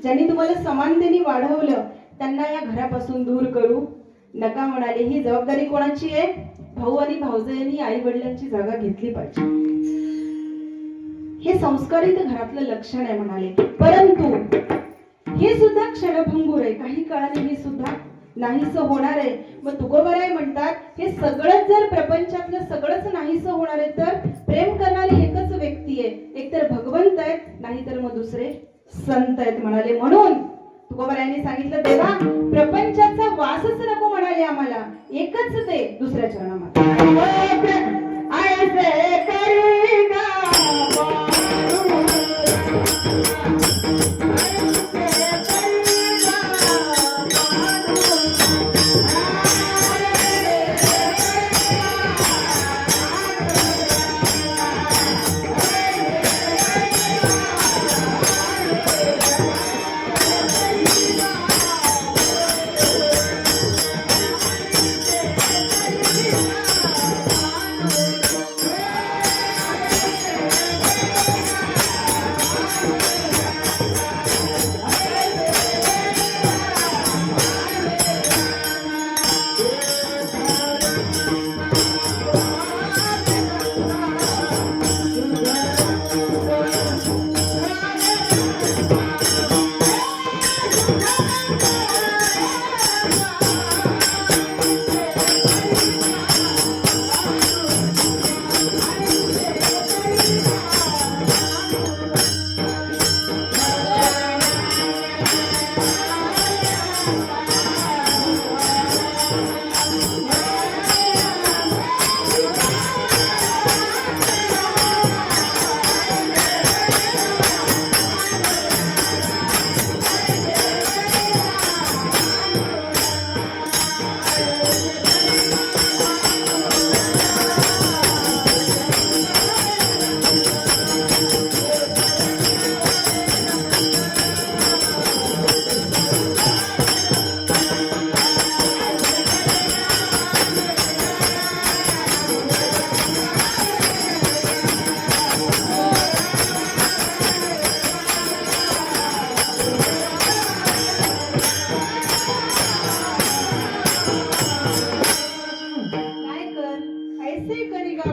ज्यांनी तुम्हाला समानतेने वाढवलं, त्यांना या घरापासून दूर करू नका म्हणाले. ही जबाबदारी कोणाची आहे? भाऊ आणि भाऊजाईंनी आई वडिलांची जागा घेतली पाहिजे. हे संस्कारित घरातलं लक्षण आहे म्हणाले. परंतु हे सुद्धा क्षणभंगूर आहे, काही काळाने हे सुद्धा नाहीसं होणार आहे. मग तुकोबाराय म्हणतात, हे सगळंच जर प्रपंचातलं सगळंच नाहीसं होणार आहे तर प्रेम करणारी एकच व्यक्ती आहे, एकतर भगवंत आहेत, नाहीतर मग दुसरे संत आहेत म्हणाले. म्हणून तुकोबारायांनी सांगितलं, देवा प्रपंचाचा वासच नको म्हणाले आम्हाला, एकच दे दुसऱ्या चरणामध्ये.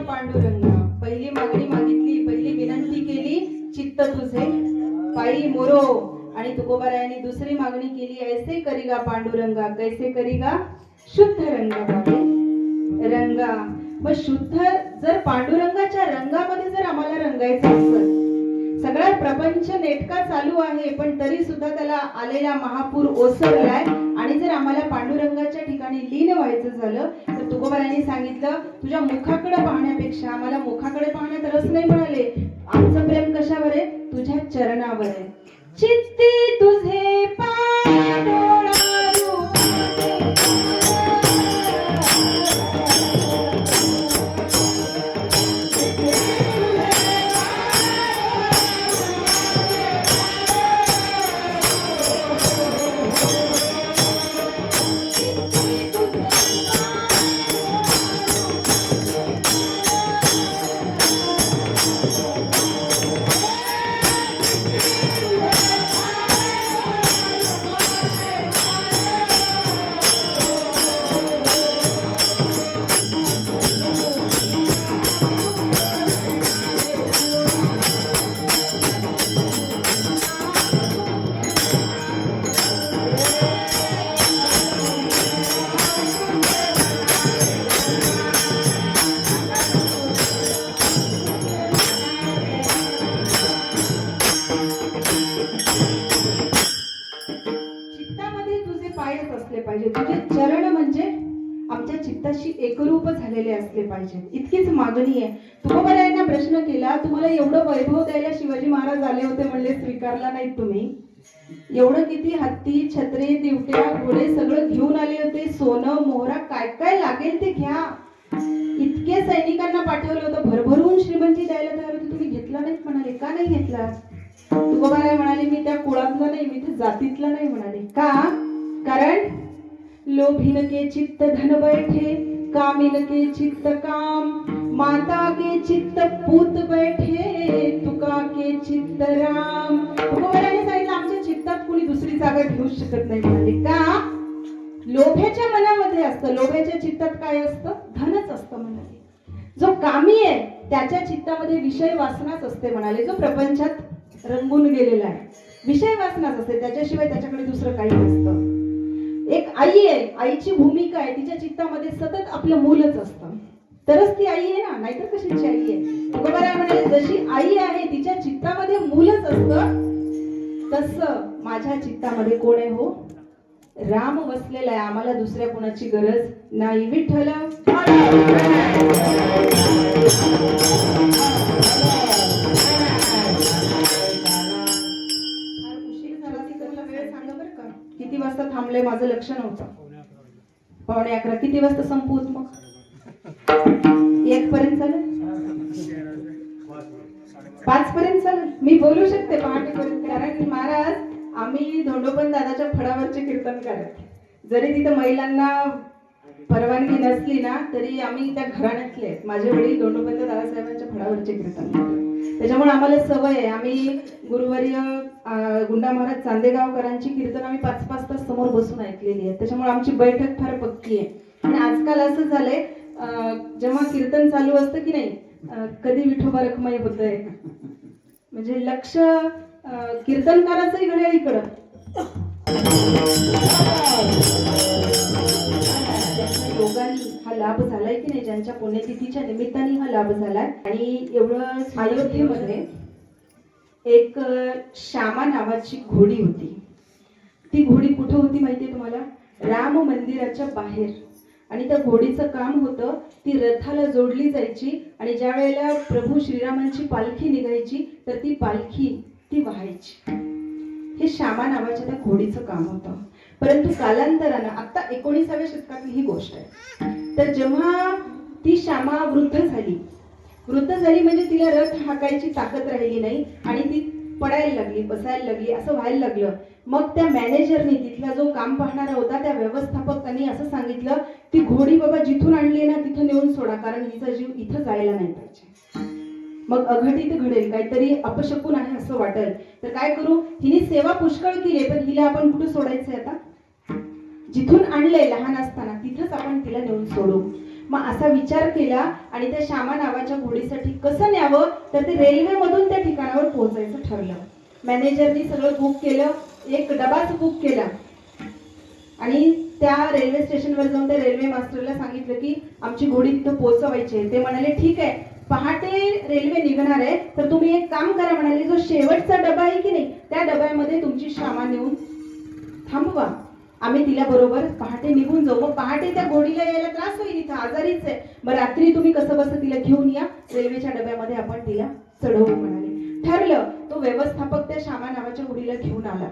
पांडुरंगा, पहिली मागणी मागितली, पहिली विनंती केली, चित्त तुझे पायी मोरो. आणि तुकोबारायांनी दुसरी मागणी केली, ऐसे करीगा पांडुरंगा, कैसे करीगा शुद्ध रंगा बाबे रंगा. मग शुद्ध जर पांडुरंगाच्या रंगामध्ये जर आम्हाला रंगायचं असेल, सगळा प्रपंच नेटका चालू आहे पण तरी सुद्धा त्याला आलेला महापूर ओसरलाय, आणि जर आम्हाला पांडुरंगाच्या ठिकाणी लीन व्हायचं झालं तर तुकोबारायांनी सांगितलं, तुझ्या मुखाकडे पाहण्यापेक्षा आम्हाला मुखाकडे पाहण्यात रस नाही म्हणाले. आमचं प्रेम कशावर आहे? तुझ्या चरणावर आहे. चित्ती तुझे पाय डोळा असले पाहिजेत, इतकीच मागणी आहे. तुकोबारायांना प्रश्न केला, तुम्हाला एवढं वैभव द्यायला शिवाजी महाराज आले होते म्हणले, स्वीकारला नाहीत तुम्ही. एवढं किती हत्ती, छत्रे, दिवट्या, घोडे सगळं घेऊन आले होते, सोनं मोहरा काय काय लागेल ते घ्या. इतके सैनिकांना पाठवलं होतं, भरभरून श्रीमंती द्यायला तयार होती, तुम्ही घेतला नाहीत म्हणाले. का नाही घेतला? तुकोबाराय म्हणाले, मी त्या कुळातला नाही, मी त्या जातीतला नाही म्हणाले. का? कारण लोभीन के चित्त धन बैठे, कामिन के चित्त काम, माता के चित्त पूत बैठे, तुका के चित्त राम. तुकोबारायांनी सांगितलं, आमच्या चित्तात कोणी दुसरी जागा घेऊ शकत नाही म्हणाले. का? लोभ्याच्या मनामध्ये असतं, लोभ्याच्या चित्तात काय असतं? धनच असतं म्हणाले. जो कामी आहे त्याच्या चित्तामध्ये विषय वासनाच असते म्हणाले. जो प्रपंचात रंगून गेलेला आहे, विषय वासनाच असते, त्याच्याशिवाय त्याच्याकडे दुसरं काही नसतं. एक आई आहे, आईची भूमिका आहे, तिच्या चित्तामध्ये सतत आपलं मूलच असतं, तरच ती आई आहे ना, नाहीतर कशाची आई आहे? तुकोबाराय म्हणाले, जशी आई आहे तिच्या चित्तामध्ये मूलच असतं, तसं माझ्या चित्तामध्ये कोण आहे? हो, राम वसलेला आहे. आम्हाला दुसऱ्या कोणाची गरज नाही. विठ्ठल किती वाजता थांबले? माझं लक्ष नव्हतं. 11:15. किती वाजता संपवत? मग 1 पर्यंत चालेल, 5 पर्यंत चालेल. मी बोलू शकते पहाटेपर्यंत, कारण महाराज आम्ही धोंडोपंत दादाच्या फळावरचे कीर्तन करत, जरी तिथं महिलांना परवानगी नसली ना तरी आम्ही त्या घराण्यातले, माझे वडील धोंडोपंत दादासाहेबांच्या फळावरचे कीर्तन करतो. त्याच्यामुळे आम्हाला सवय आहे. आम्ही गुरुवर्य गुंडा महाराज चांदेगावकरांची कीर्तन आम्ही 5-5 तास समोर बसून ऐकलेली आहे. त्याच्यामुळे आमची बैठक फार पक्की आहे. आणि आजकाल असं झालंय, जेव्हा कीर्तन चालू असतं की नाही, कधी विठोबा रखमाई होतंय, म्हणजे लक्ष कीर्तनकाराचंही घड्याळ इकडं. योगानी हा लाभ झालाय की नाही, ज्यांच्या पुण्यतिथीच्या निमित्ताने हा लाभ झालाय. आणि एवढं अयोध्येमध्ये एक श्यामा नावाची घोडी होती. ती घोडी कुठं होती माहितीये तुम्हाला? राम मंदिराच्या बाहेर. आणि त्या घोडीचं काम होतं, ती रथाला जोडली जायची आणि ज्या वेळेला प्रभू श्रीरामांची पालखी निघायची तर ती पालखी ती व्हायची. हे श्यामा नावाच्या त्या घोडीचं काम होतं. परंतु कालांतरानं, आता 19व्या शतकातली ही गोष्ट आहे, तर जेव्हा ती श्यामा वृद्ध झाली म्हणजे तिला रथ हाकायची ताकद राहिली नाही आणि ती पडायला लागली, बसायला लागली, असं व्हायला लागलं. मग त्या मॅनेजरनी, तिथला जो काम पाहणारा होता, त्या व्यवस्थापकांनी असं सांगितलं, ती घोडी बाबा जिथून आणली ना तिथं नेऊन सोडा, कारण हिचा जीव इथं जायला नाही पाहिजे. मग अघटित घडेल, काहीतरी अपशकुन आहे असं वाटेल, तर काय करू? हिने सेवा पुष्कळ केली, पण हिला आपण कुठे सोडायचंय? आता जिथून आणलंय लहान असताना तिथंच आपण तिला नेऊन सोडू. मग असा विचार केला आणि त्या श्यामा नावाच्या घोडीसाठी कसं न्यावं, तर ते रेल्वे मधून त्या ठिकाणावर पोहोचायचं ठरलं. मॅनेजरनी सगळं बुक केलं, एक डबाच बुक केला आणि त्या रेल्वे स्टेशनवर जाऊन त्या रेल्वे मास्टरला सांगितलं की आमची घोडी तिथं पोहोचवायची आहे. ते म्हणाले ठीक आहे, पहाटे रेल्वे निघणार आहे, तर तुम्ही एक काम करा म्हणाले, जो शेवटचा डबा आहे की नाही त्या डब्यामध्ये तुमची श्यामा नेऊन थांबवा, आम्ही तिला बरोबर पहाटे निघून जाऊ. मग पहाटे त्या घोडीला यायला त्रास होईल, इथं आजारीच आहे, मग रात्री तुम्ही कसं बसं तिला घेऊन या, रेल्वेच्या डब्यामध्ये आपण तिला चढवू म्हणाले. ठरलं. तो व्यवस्थापक त्या श्यामा नावाच्या घोडीला घेऊन आला.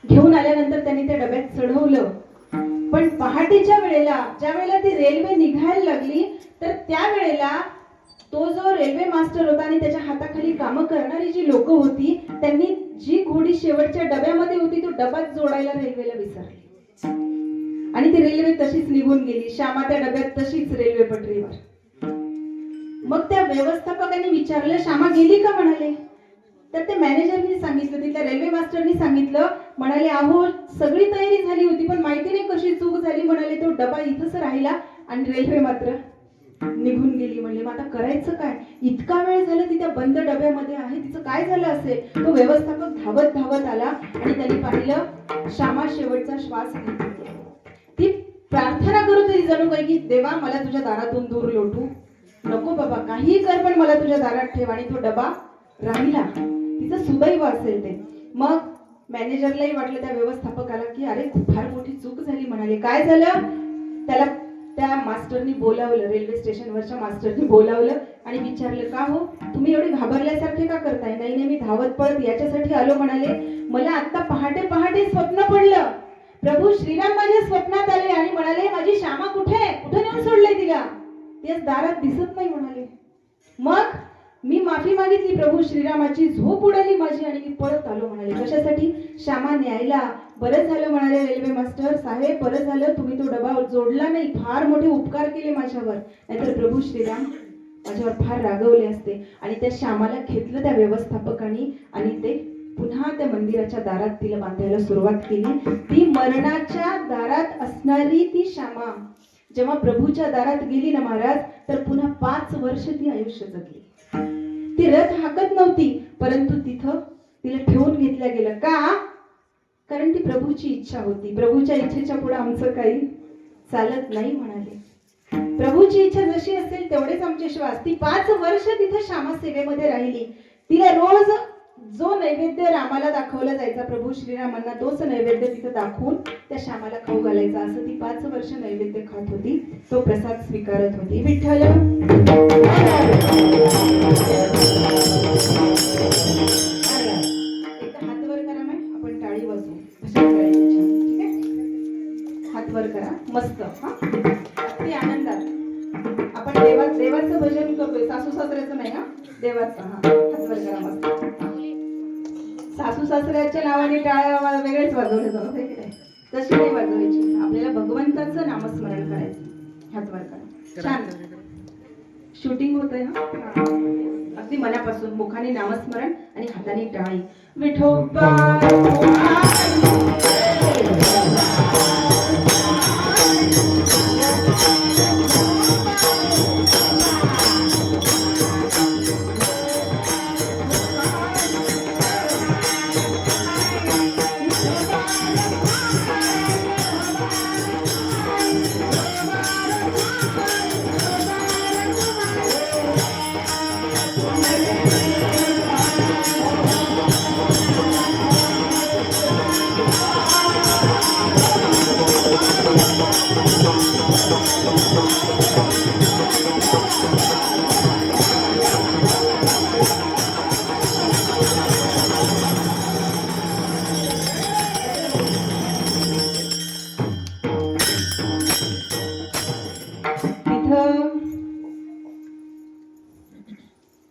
घेऊन आल्यानंतर त्यांनी त्या डब्यात चढवलं. पण पहाटेच्या वेळेला, ज्या वेळेला ती रेल्वे निघायला लागली, तर त्यावेळेला तो जो रेल्वे मास्टर होता आणि त्याच्या हाताखाली कामं करणारी जी लोक होती, त्यांनी जी घोडी शेवटच्या डब्यामध्ये होती तो डबाच जोडायला रेल्वेला विसरली आणि ती रेल्वे तशीच निघून गेली. श्यामा त्या डब्यात तशीच रेल्वे पटरीवर. मग त्या व्यवस्थापकांनी विचारलं, श्यामा गेली का म्हणाले. तर ते मॅनेजरनी सांगितलं, तिथल्या रेल्वे मास्टरनी सांगितलं, म्हणाले अहो सगळी तयारी झाली होती पण माहिती नाही कशी चूक झाली म्हणाले, तो डबा इथंच राहिला आणि रेल्वे मात्र निघून गेली. म्हणले मग आता करायचं काय? इतका वेळ झाला ती त्या बंद डब्यामध्ये आहे, तिचं काय झालं असेल? तो व्यवस्थापक धावत धावत आला आणि त्यांनी पाहिलं श्यामा शेवटचा श्वास घेत होती. ती प्रार्थना करत होती जणू काही की देवा मला तुझ्या दारातून दूर लोटू नको बाबा, काही कर पण मला तुझ्या दारात ठेव. आणि तो डबा राहिला. तिचं सुदैव असेल ते. मग मॅनेजरलाही वाटलं त्या व्यवस्थापकाला की अरे फार मोठी चूक झाली. म्हणाले काय झालं? त्याला त्या मास्टरनी बोलावलं, रेल्वे स्टेशनवरच्या मास्टरनी बोलावलं आणि विचारलं, का हो तुम्ही एवढे घाबरल्यासारखे का करताय? नाही नाही, मी धावत पळत याच्यासाठी आलो म्हणाले, मला आता पहाटे पहाटे स्वप्न पडलं, प्रभू श्रीराम माझ्या स्वप्नात आले आणि म्हणाले, माझी श्यामा कुठे कुठे नेऊन सोडले तिला? तेच दारात दिसत नाही म्हणाले. मग मी माफी मागितली, प्रभू श्रीरामाची झोप उडाली माझी आणि मी पळत आलो म्हणाले. कशासाठी? श्यामा न्यायला. बरं झालं म्हणाले रेल्वे मास्टर साहेब, बरं झालं तुम्ही तो डबा जोडला नाही, फार मोठे उपकार केले माझ्यावर, नाहीतर प्रभू श्रीराम माझ्यावर फार रागवले असते. आणि त्या श्यामाला घेतलं त्या व्यवस्थापकांनी आणि ते पुन्हा त्या मंदिराच्या दारात तिला बांधायला सुरुवात केली. ती मरणाच्या दारात असणारी ती श्यामा जेव्हा प्रभूच्या दारात गेली ना महाराज, तर पुन्हा 5 वर्ष ती आयुष्य जगली. ती रथ हाकत नव्हती, परंतु तिथं तिला ठेवून घेतलं गेलं. का? कारण ती प्रभूची इच्छा होती. प्रभूच्या इच्छेच्या पुढे आमचं काही चालत नाही म्हणाले. प्रभूची इच्छा जशी असेल तेवढेच आमचे श्वास. ती 5 वर्ष तिथं श्यामा सेवेमध्ये राहिली. तिला रोज जो नैवेद्य रामाला दाखवला जायचा, प्रभू श्रीरामांना, तोच नैवेद्य तिथं दाखवून त्या श्यामाला खाऊ घालायचा. असं ती 5 वर्ष नैवेद्य खात होती, तो प्रसाद स्वीकारत होती. विठ्ठल हात वर करा, आपण टाळी वाजवू. ठीक आहे, हात वर करा मस्त. हा, अगदी आनंदात आपण देवाचं भजन करतोय, सासू सासऱ्याचं नाही, हा देवाचं. हा, हात वर करा मस्त. सासू सासऱ्याच्या नावाने टाळ्या वेगळेच वाजवले जातात, तशी नाही वाजवायची. आपल्याला भगवंताचं नामस्मरण करायचं. हात वर करा. छान शूटिंग होतंय ना, अगदी मनापासून मुखाने नामस्मरण आणि हाताने टाळी. विठोबा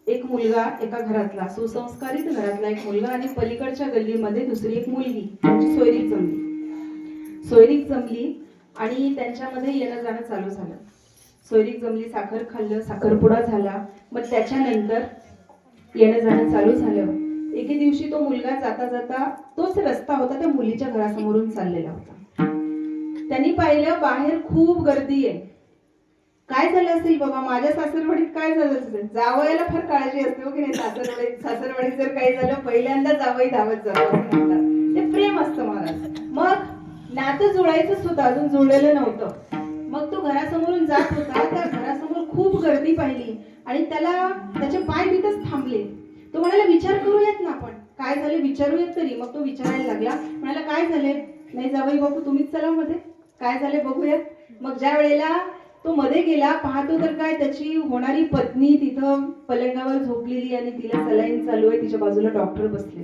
एक मुलगा, एका घरातला सुसंस्कारित घरातला एक मुलगा आणि पलीकडच्या गल्लीमध्ये दुसरी एक मुलगी, सोयरीक जमली आणि त्यांच्यामध्ये येणं जाणं चालू झालं. सोयरीक जमली, साखर खाल्लं, साखरपुडा झाला. मग त्याच्यानंतर येणं जाणं चालू झालं. एके दिवशी तो मुलगा जाता जाता, तोच रस्ता होता त्या मुलीच्या घरासमोरून चाललेला होता. त्यांनी पाहिलं बाहेर खूप गर्दी आहे. काय झालं असेल बाबा, माझ्या सासरवाडीत काय झालं असेल? जावयाला फार काळजी असते हो की नाही? सासरवाडीत जर काही झालं, पहिल्यांदा जावई धावत जातो, ते प्रेम असतं महाराज. मग नातं जुळायचंच होतं, अजून जुळलेलं नव्हतं. मग तो घरासमोरून जात होता, त्या घरासमोर खूप गर्दी पाहिली आणि त्याचे पाय तिथंच थांबले. तो म्हणाला, विचार करूयात ना आपण, काय झाले विचारूयात तरी. मग तो विचारायला लागला, म्हणाला, काय झाले? नाही जावई बापू, तुम्हीच चला मध्ये, काय झाले बघूयात. मग ज्या वेळेला तो मध्ये गेला, पाहतो तर काय, त्याची होणारी पत्नी तिथं पलंगावर झोपलेली आणि तिला सलाईन चालू आहे. तिच्या बाजूला डॉक्टर बसले,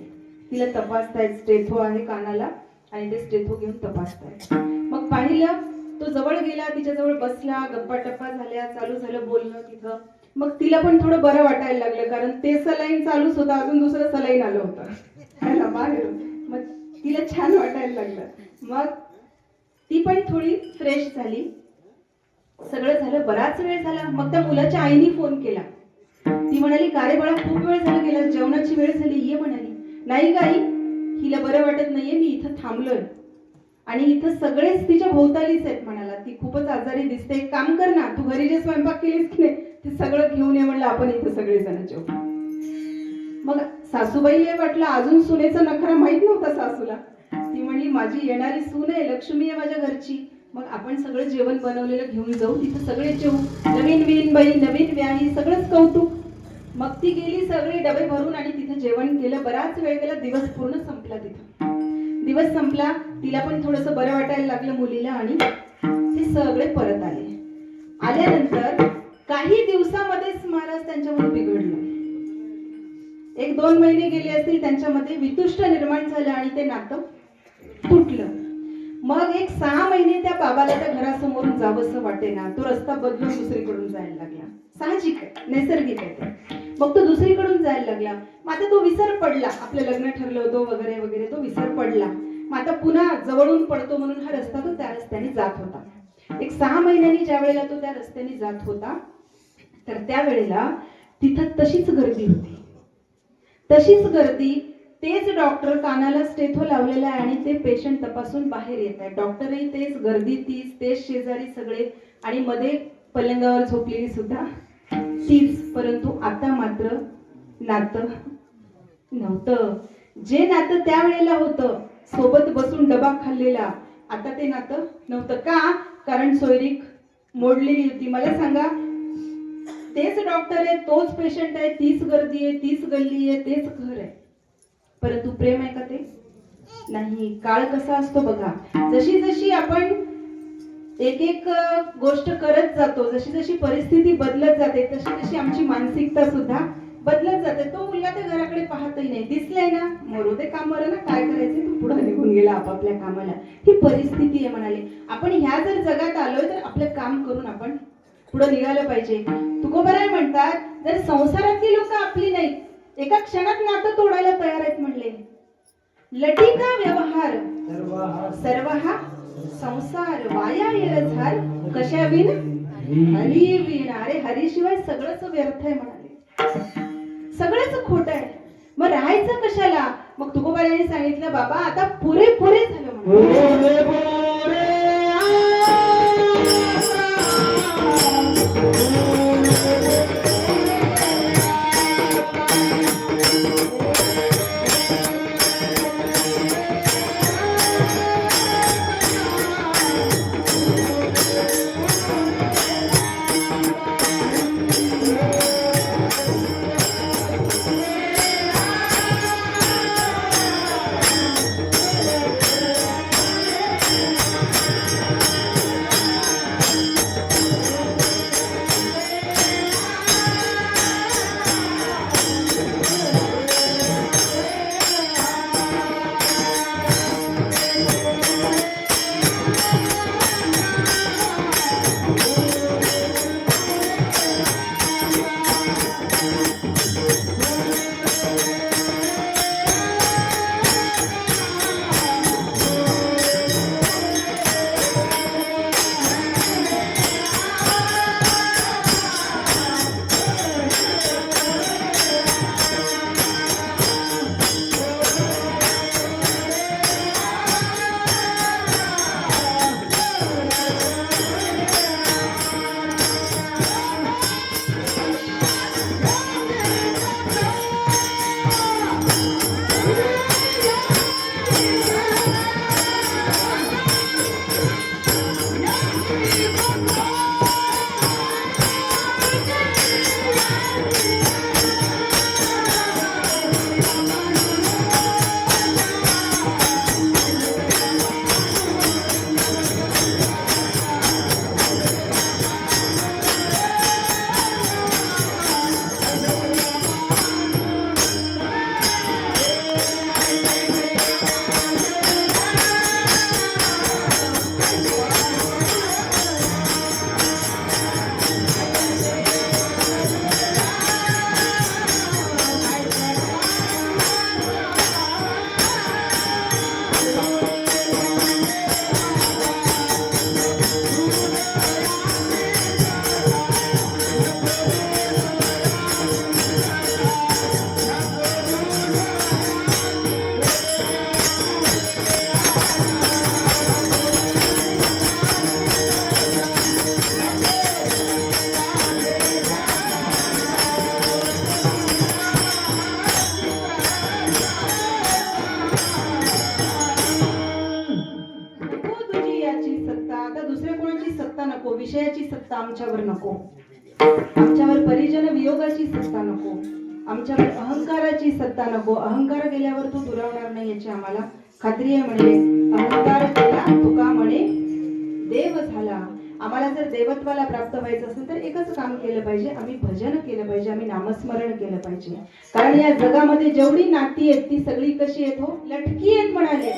तिला तपासतायत. स्टेथो आहे कानाला आणि ते स्टेथो घेऊन तपासतायत. मग पाहिलं, तो जवळ गेला, तिच्या जवळ बसला, गप्पा टप्पा झाल्या, चालू झालं बोलणं तिथं. मग तिला पण थोडं बरं वाटायला लागलं, कारण ते सलाईन चालूच होतं, अजून दुसरं सलाईन आलं होतं बाहेर. मग तिला छान वाटायला लागलं. मग ती पण थोडी फ्रेश झाली, सगळं झालं. बराच वेळ झाला. मग त्या मुलाच्या आईने फोन केला. ती म्हणाली, का रे बाळा, खूप वेळ झाला गेला, जेवणाची वेळ झाली, ये म्हणाली. नाही गाई, हिला बरं वाटत नाहीये, मी इथं थांबलोय आणि इथं सगळेच तिच्या भोवतालीच आहेत म्हणाला. ती खूपच आजारी दिसते, एक काम कर ना, तू घरी जे स्वयंपाक केलीस की नाही ते सगळं घेऊन ये, म्हणलं आपण इथं सगळेजण जेवू. मग सासूबाईला वाटलं, अजून सुनेचा नखरा माहित नव्हता सासूला. ती म्हणली, माझी येणारी सून आहे, लक्ष्मी आहे माझ्या घरची, मग आपण सगळं जेवण बनवलेलं घेऊन जाऊ, तिथं सगळे जेवू, नवीन विणबाई, नवीन व्याही, सगळंच कौतुक. मग ती गेली, सगळे डबे भरून आणि तिथं जेवण केलं. बराच वेळ गेला, दिवस पूर्ण संपला. तिथं दिवस संपला, तिला पण थोडंसं बरं वाटायला लागलं मुलीला आणि ते सगळे परत आले. आल्यानंतर काही दिवसामध्येच महाराज त्यांच्यामध्ये बिघडलं. 1-2 महिने गेले असतील, त्यांच्यामध्ये वितुष्ट निर्माण झालं आणि ते नातं तुटलं. मग 6 महिने त्या बाबाला त्या घरासमोरून जावंसं वाटेना. तो रस्ता बदलून दुसरीकडून जायला लागला. साहजिक आहे, नैसर्गिक आहे ते. मग तो दुसरीकडून जायला लागला. मग आता तो विसर पडला, आपलं लग्न ठरलं होतं वगैरे वगैरे, तो विसर पडला. मग आता पुन्हा जवळून पडतो म्हणून हा रस्ता तो त्या रस्त्याने जात होता. 6 महिन्यांनी ज्या वेळेला तो त्या रस्त्याने जात होता, तर त्यावेळेला तिथं तशीच गर्दी होती. तशीच गर्दी, तेच डॉक्टर कानाला स्टेथो लावलेला आहे आणि ते पेशंट तपासून बाहेर येत आहे. डॉक्टरही तेच, गर्दी तीच, तेच शेजारी सगळे, आणि मध्ये पलंगावर झोपलेली सुद्धा तीच. परंतु आता मात्र नातं नव्हतं. जे नातं त्यावेळेला होतं, सोबत बसून डबा खाल्लेला, आता ते नातं नव्हतं. का? कारण सोयरीक मोडलेली होती. मला सांगा, तेच डॉक्टर आहे, तोच पेशंट आहे, तीच गर्दी आहे, तीच गल्ली आहे, तेच घर आहे, परंतु प्रेम आहे का ते? नाही. काळ कसा असतो बघा, जशी जशी आपण एक एक गोष्ट करत जातो, जशी जशी परिस्थिती बदलत जाते, तशी तशी आमची मानसिकता सुद्धा बदलत जाते. तो मुलगा त्या घराकडे पाहतही नाही. दिसलंय ना, मरू दे कामाला ना, काय करायचं, तो पुढे निघून गेला आपापल्या कामाला. ही परिस्थिती आहे म्हणाले. आपण ह्या जर जगात आलोय तर आपलं काम करून आपण पुढे निघालं पाहिजे. तुकोबराय म्हणतात, जर संसारातली लोक आपली नाहीत, एका क्षणात नातं तोडायला तयार आहेत म्हणले. लटिका व्यवहार सर्व हा संसार वाया येल झाल कशा विण हरी विण. अरे हरीशिवाय सगळंच व्यर्थ आहे म्हणाले, सगळंच खोट आहे. मग राहायचं कशाला? मग तुकोबारायांनी सांगितलं, बाबा आता पुरे झालं म्हणाले. विषयाची सत्ता आमच्यावर नको, आमच्यावर परिजन वियोगाची सत्ता नको, आमच्यावर अहंकाराची सत्ता नको. अहंकार गेल्यावर तो दुरावणार नाही याची आम्हाला खात्री आहे. म्हणे अहंकार केला तुका म्हणे देव झाला. आम्हाला जर देवत्वाला प्राप्त व्हायचं असेल तर एकच काम केलं पाहिजे, आम्ही भजन केलं पाहिजे, आम्ही नामस्मरण केलं पाहिजे. कारण या जगामध्ये जेवढी नाती आहेत ती सगळी कशी आहेत हो, लटकी आहेत म्हणाले.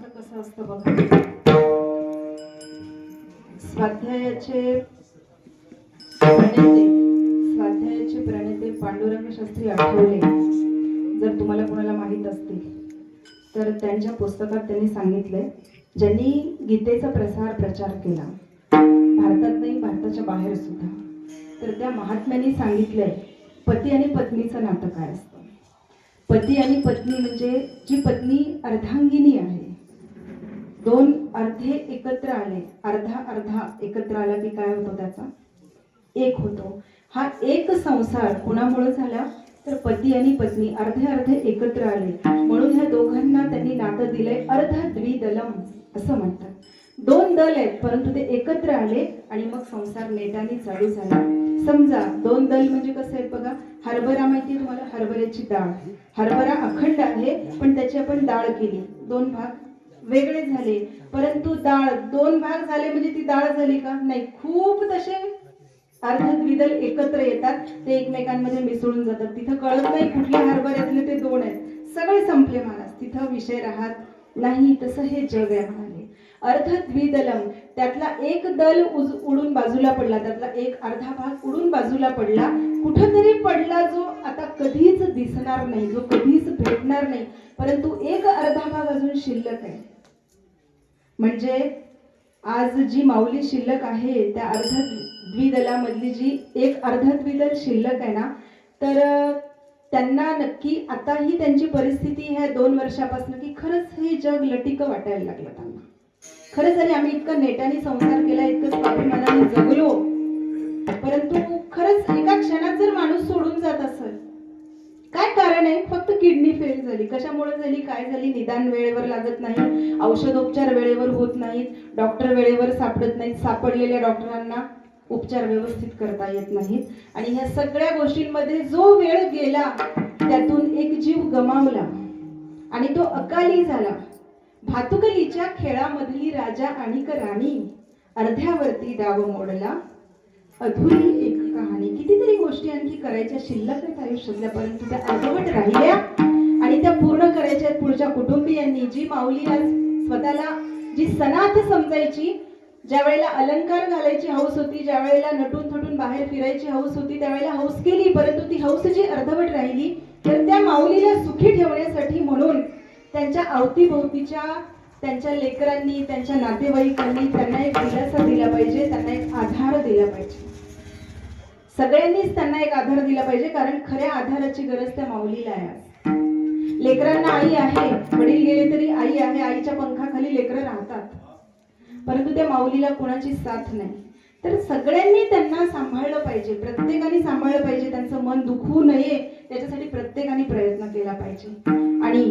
नातं कसं असतं बघा. स्वाध्यायाचे प्रणेते पांडुरंग शास्त्री आठवले जर तुम्हाला कोणाला माहीत असतील तर त्यांच्या पुस्तकात त्यांनी सांगितलंय, ज्यांनी गीतेचा प्रचार केला भारतात नाही भारताच्या बाहेर सुद्धा, तर त्या महात्म्यांनी सांगितलंय पती आणि पत्नीचं नातं काय असतं. पती आणि पत्नी म्हणजे जी पत्नी अर्धांगिनी आहे, दोन अर्धे एकत्र आले, अर्धा एकत्र आला की काय होतो, त्याचा एक होतो. हा एक संसार कुणामुळे झाला तर पती आणि पत्नी अर्धे एकत्र आले, म्हणून ह्या दोघांना त्यांनी नातं दिलंय अर्ध द्विदलम असं म्हणतात. दोन दल आहेत परंतु ते एकत्र आले आणि मग संसार नेटाने चालू झाला. समजा दोन दल म्हणजे कसं आहे बघा, हरभरा माहिती तुम्हाला, हरभऱ्याची डाळ, हरभरा अखंड आहे पण त्याची आपण डाळ केली, दोन भाग वेगळे झाले, परंतु डाळ दोन भाग झाले म्हणजे ती डाळ झाली का नाही, खूप तसे अर्ध द्विदल एकत्र येतात, ते एकमेकांमध्ये मिसळून जातात, तिथं कळत नाही कुठल्या हरभऱ्यातले ते दोन आहेत, सगळे संपले महाराज, तिथं विषय राहत नाही. तसं हे जग आहे म्हणाले. अर्ध द्विदलम, त्यातला एक दल उडून बाजूला पडला, त्यातला एक अर्धा भाग उडून बाजूला पडला, कुठंतरी पडला जो आता कधीच दिसणार नाही, जो कधीच भेटणार नाही, परंतु एक अर्धा भाग अजून शिल्लक आहे. म्हणजे आज जी माऊली शिल्लक आहे त्या अर्ध द्विदलामधली जी एक अर्ध द्विदल शिल्लक आहे ना, तर त्यांना नक्की आताही त्यांची परिस्थिती ह्या 2 वर्षापासून की खरंच हे जग लटिक वाटायला लागलं त्यांना. खरंच जरी आम्ही इतका नेटाने संसार केला, इतकं स्वाभिमानाने जगलो, परंतु खरंच एका क्षणात जर माणूस सोडून जात असेल, काय कारण आहे, फक्त किडनी फेल झाली, कशामुळे झाली, काय झाली, निदान वेळेवर लागत नाही, औषधोपचार वेळेवर होत नाहीत, डॉक्टर वेळेवर सापडत नाहीत, सापडलेल्या डॉक्टरांना उपचार व्यवस्थित करता येत नाहीत, आणि ह्या सगळ्या गोष्टींमध्ये जो वेळ गेला त्यातून एक जीव गमावला आणि तो अकाली झाला. भातुकलीच्या खेळामधली राजा आणि राणी, अर्ध्यावरती डाव मोडला, अधुरी एक कहाणी. कितीतरी गोष्टी आणखी करायच्या शिल्लक आहेत आयुष्यातल्या, परंतु त्या अर्धवट राहिल्या आणि त्या पूर्ण करायच्या आहेत पुढच्या कुटुंबियांनी. जी माऊली आज स्वतःला जी सनाथ समजायची, ज्या वेळेला अलंकार घालायची हौस होती, ज्या वेळेला नटून थटून बाहेर फिरायची हौस होती, त्यावेळेला हौस केली, परंतु ती हौस जी अर्धवट राहिली, तर त्या माऊलीला सुखी ठेवण्यासाठी म्हणून त्यांच्या अवतीभोवतीच्या त्यांच्या लेकरांनी, त्यांच्या नातेवाईकांनी त्यांना एक दिलासा दिला पाहिजे, त्यांना एक आधार दिला पाहिजे. सगळ्यांनीच त्यांना एक आधार दिला पाहिजे, कारण खऱ्या आधाराची गरज त्या माऊलीला आहे. लेकरांना आई आहे, वडील गेले तरी आई आहे, आईच्या पंखाखाली लेकरं राहतात, परंतु त्या माऊलीला कोणाची साथ नाही. तर सगळ्यांनी त्यांना सांभाळलं पाहिजे, प्रत्येकाने सांभाळलं पाहिजे, त्यांचं मन दुखवू नये त्याच्यासाठी प्रत्येकाने प्रयत्न केला पाहिजे. आणि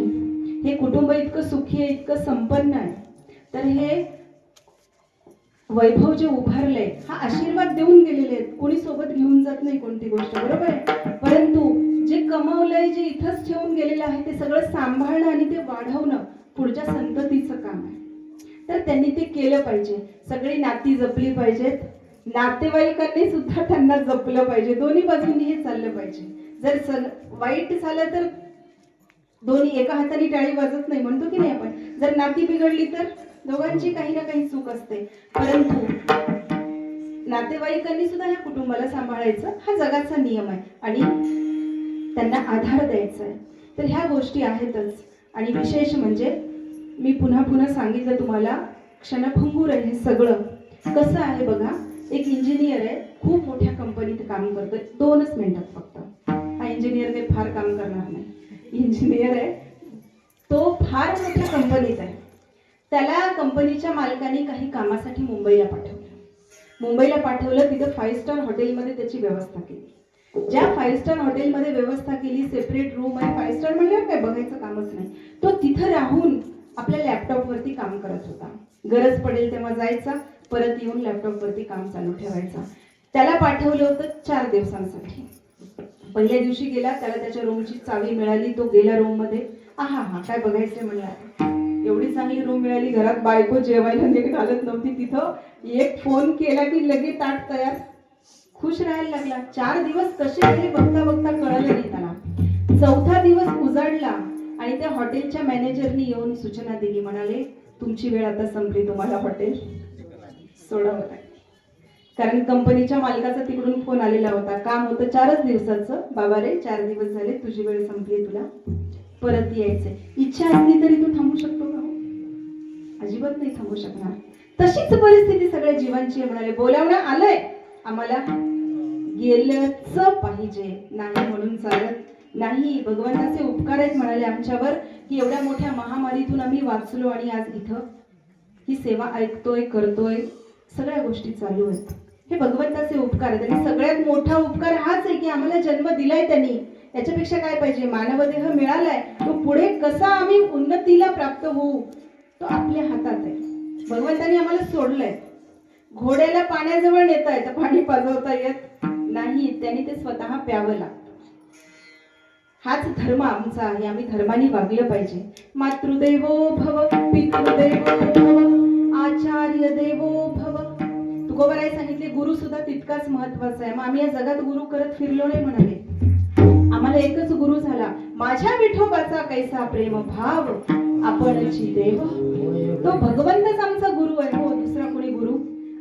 हे कुटुंब इतकं सुखी आहे, इतकं संपन्न आहे, तर हे वैभव जे उभारलंय हा आशीर्वाद देऊन गेलेले आहेत, कोणी सोबत घेऊन जात नाही कोणती गोष्ट, बरोबर आहे, परंतु जे कमावलंय, जे इथंच ठेवून गेलेलं आहे, ते सगळं सांभाळणं आणि ते वाढवणं पुढच्या संततीचं काम आहे. तर त्यांनी ते केलं पाहिजे. सगळी नाती जपली पाहिजेत, नातेवाईकांनी सुद्धा त्यांना जपलं पाहिजे, दोन्ही बाजूंनी हे चाललं पाहिजे. जर वाईट झालं तर दोन्ही एका हाताने टाळी वाजत नाही म्हणतो की नाही आपण, जर नाती बिघडली तर दोघांची काही ना काही चूक असते, परंतु नातेवाईकांनी सुद्धा ह्या कुटुंबाला सांभाळायचं, हा जगाचा नियम आहे आणि त्यांना आधार द्यायचा आहे. तर ह्या गोष्टी आहेतच. आणि विशेष म्हणजे मी पुन्हा सांगितलं तुम्हाला, क्षणभंगूर आहे हे सगळं. कसं आहे बघा, एक इंजिनियर आहे, खूप मोठ्या कंपनीत काम करतोय, 2च मिनिटात फक्त. हा इंजिनियर काही फार काम करणार नाही, इंजिनियर आहे तो, फार मोठ्या कंपनीत आहे. त्याला कंपनीच्या मालकाने काही कामासाठी मुंबईला पाठवलं. तिथं 5 स्टार हॉटेलमध्ये त्याची व्यवस्था केली. ज्या 5 स्टार हॉटेलमध्ये व्यवस्था केली, सेपरेट रूम आहे, 5 स्टार म्हणल्यावर काय बघायचं कामच नाही, तो तिथं राहून आपल्या लॅपटॉपवरती काम करत होता. गरज पडेल तेव्हा जायचा, परत येऊन लॅपटॉपवरती काम चालू ठेवायचा. त्याला पाठवलं होतं 4 दिवसांसाठी. पहिल्या दिवशी गेला, त्याला त्याच्या रूमची चावी मिळाली, तो गेला रूम मध्ये. हा काय बघायचं म्हणला, एवढी चांगली रूम मिळाली, घरात बायको जेवायला नीट घालत नव्हती, तिथं एक फोन केला की लगेच ताट तयार, खुश राहायला लागला. 4 दिवस कसे गेले बघता कळलं नाही त्याला. 4था दिवस उजाडला आणि त्या हॉटेलच्या मॅनेजरनी येऊन सूचना दिली, म्हणाले तुमची वेळ आता संपली, तुम्हाला हॉटेल सोडावं लागेल. कारण कंपनीच्या मालकाचा तिकडून फोन आलेला होता. काम होतं 4च दिवसाचं. बाबा रे 4 दिवस झाले, तुझी वेळ संपली, तुला परत यायचंय. इच्छा असली तरी तू थांबू शकतो का? अजिबात नाही थांबू शकणार. तशीच परिस्थिती सगळ्या जीवांची म्हणाले. बोलावणं आलंय आम्हाला, गेलंच पाहिजे. नाही म्हणून चालत नाही. भगवंताचे उपकार आहेत म्हणाले आमच्यावर, की एवढ्या मोठ्या महामारीतून आम्ही वाचलो आणि आज इथं ही सेवा ऐकतोय, करतोय, सगळ्या गोष्टी चालू आहेत. हे भगवंताचे उपकार आहेत. आणि सगळ्यात मोठा उपकार हाच आहे की आम्हाला जन्म दिलाय त्यांनी. याच्यापेक्षा काय पाहिजे? मानवदेह मिळालाय, तो पुढे कसा आम्ही उन्नतीला प्राप्त होऊ तो आपल्या हातात आहे. भगवंतानी आम्हाला सोडलंय. घोड्याला पाण्याजवळ नेता येतं, पाणी पाजवता येत नाही, त्यांनी ते स्वतः प्यावं लागतं. हाच धर्म आमचा आहे. आम्ही धर्माने वागलं पाहिजे. मातृदेवो भव, पितृदेवो भव, आचार्य देवो भव. तुकोबाराय सांगितले गुरु सुद्धा तितकाच महत्वाचा आहे. मग आम्ही या जगात गुरु करत फिरलो नाही म्हणाले. आम्हाला एकच गुरु झाला. माझ्या विठोबाचा कैसा प्रेम भाव, आपणची देव. तो भगवंतच आमचा गुरु आहे. हो, दुसरा कोणी गुरु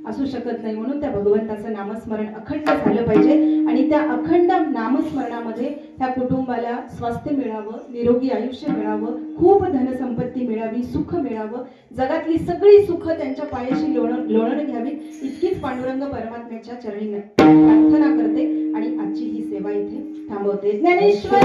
असू शकत नाही. म्हणून त्या भगवंताचं नामस्मरण अखंड झालं पाहिजे. आणि त्या अखंड नामस्मरणामध्ये त्या कुटुंबाला स्वास्थ्य मिळावं, निरोगी आयुष्य मिळावं, खूप धनसंपत्ती मिळावी, सुख मिळावं, जगातली सगळी सुख त्यांच्या पायाशी लोणन घ्यावी, इतकीच पांडुरंग परमात्म्याच्या चरणी प्रार्थना करते आणि आजची ही सेवा इथे थांबवते. ज्ञानेश्वर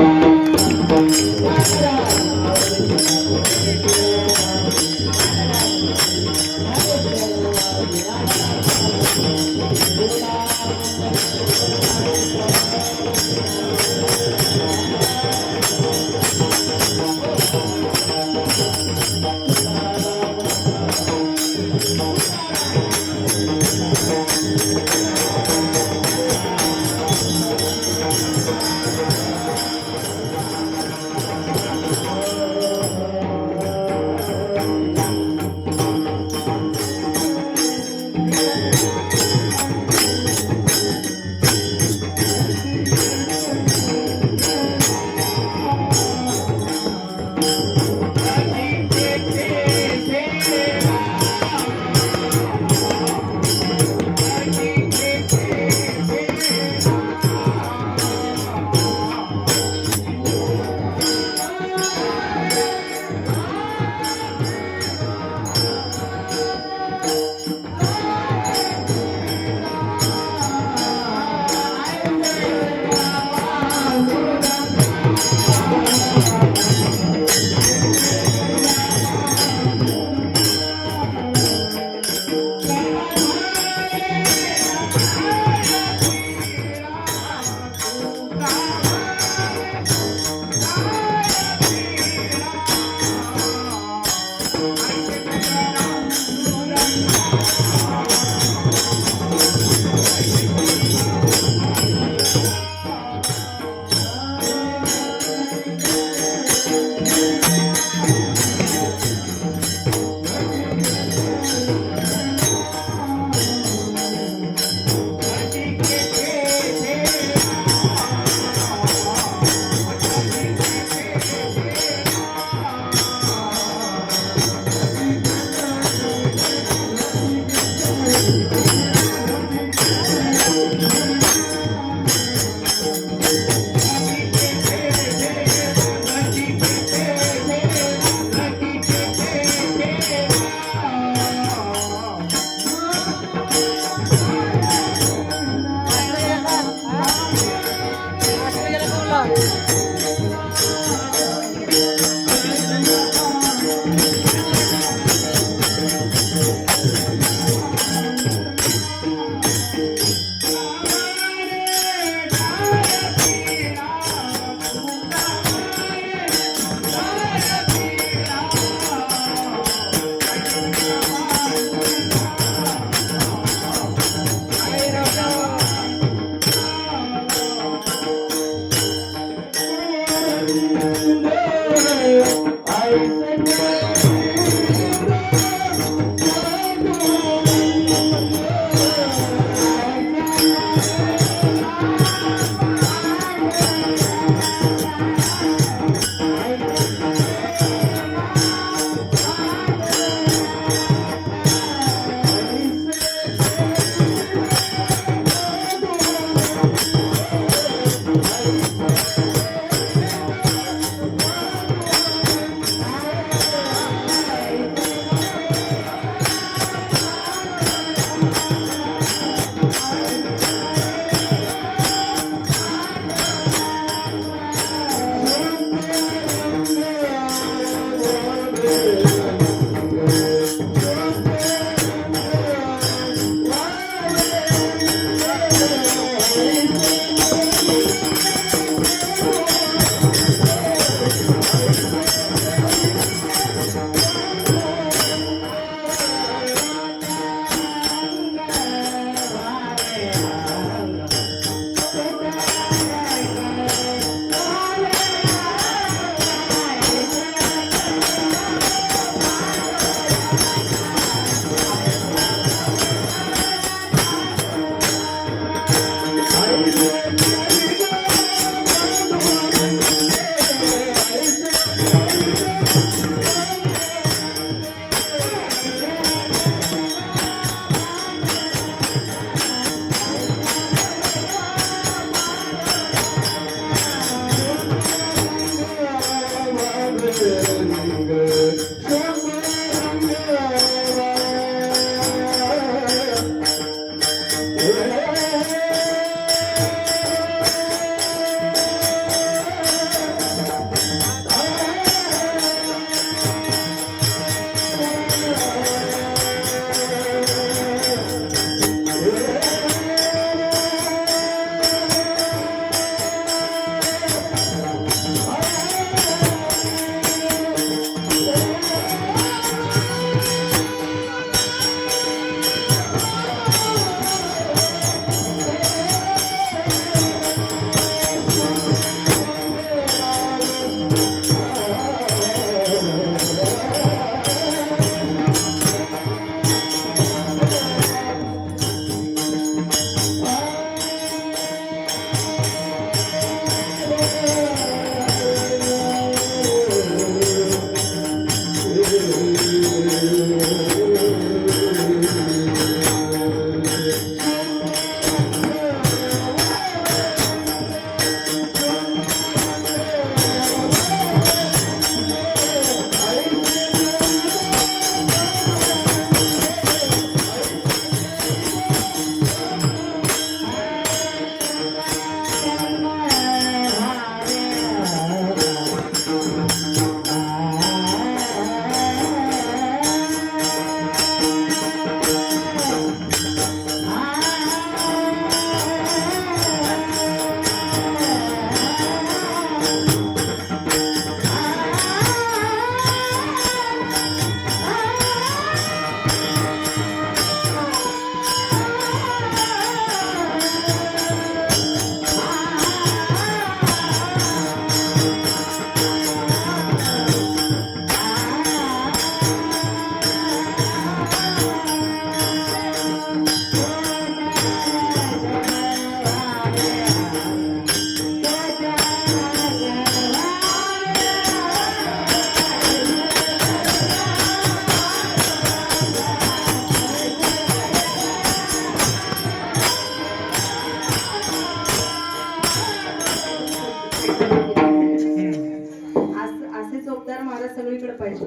असे चोपदार महाराज सगळीकडे पाहिजे.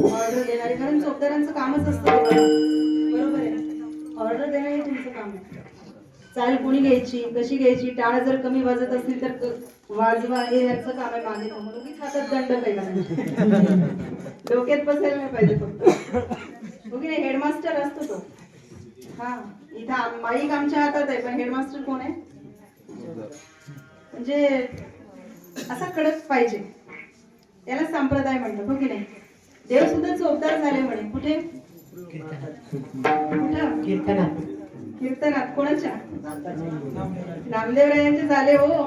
ऑर्डर देणारे, कारण चोपदारांचं कामच असतं बरोबर आहे. ऑर्डर देणं हे तुमचं काम आहे. चाल कोणी घ्यायची, कशी घ्यायची, टाळ जर कमी वाजत असतील तर वाजवा, हे याचं काम आहे. मागे थांबून उगीच हातात दंड पहिला डोक्यात बसायला नाही पाहिजे फक्त. ओके नाही, हेडमास्टर असतो तो. हा, इथं माईक आमच्या हातात आहे, पण हेडमास्टर कोण आहे? म्हणजे असा कडक पाहिजे, त्याला संप्रदाय म्हणतात. हो की नाही? देव सुद्धा चोपदार झाले म्हणे. कुठे? कुठं? कीर्तनात. कोणाच्या? नामदेवरायांचे झाले हो.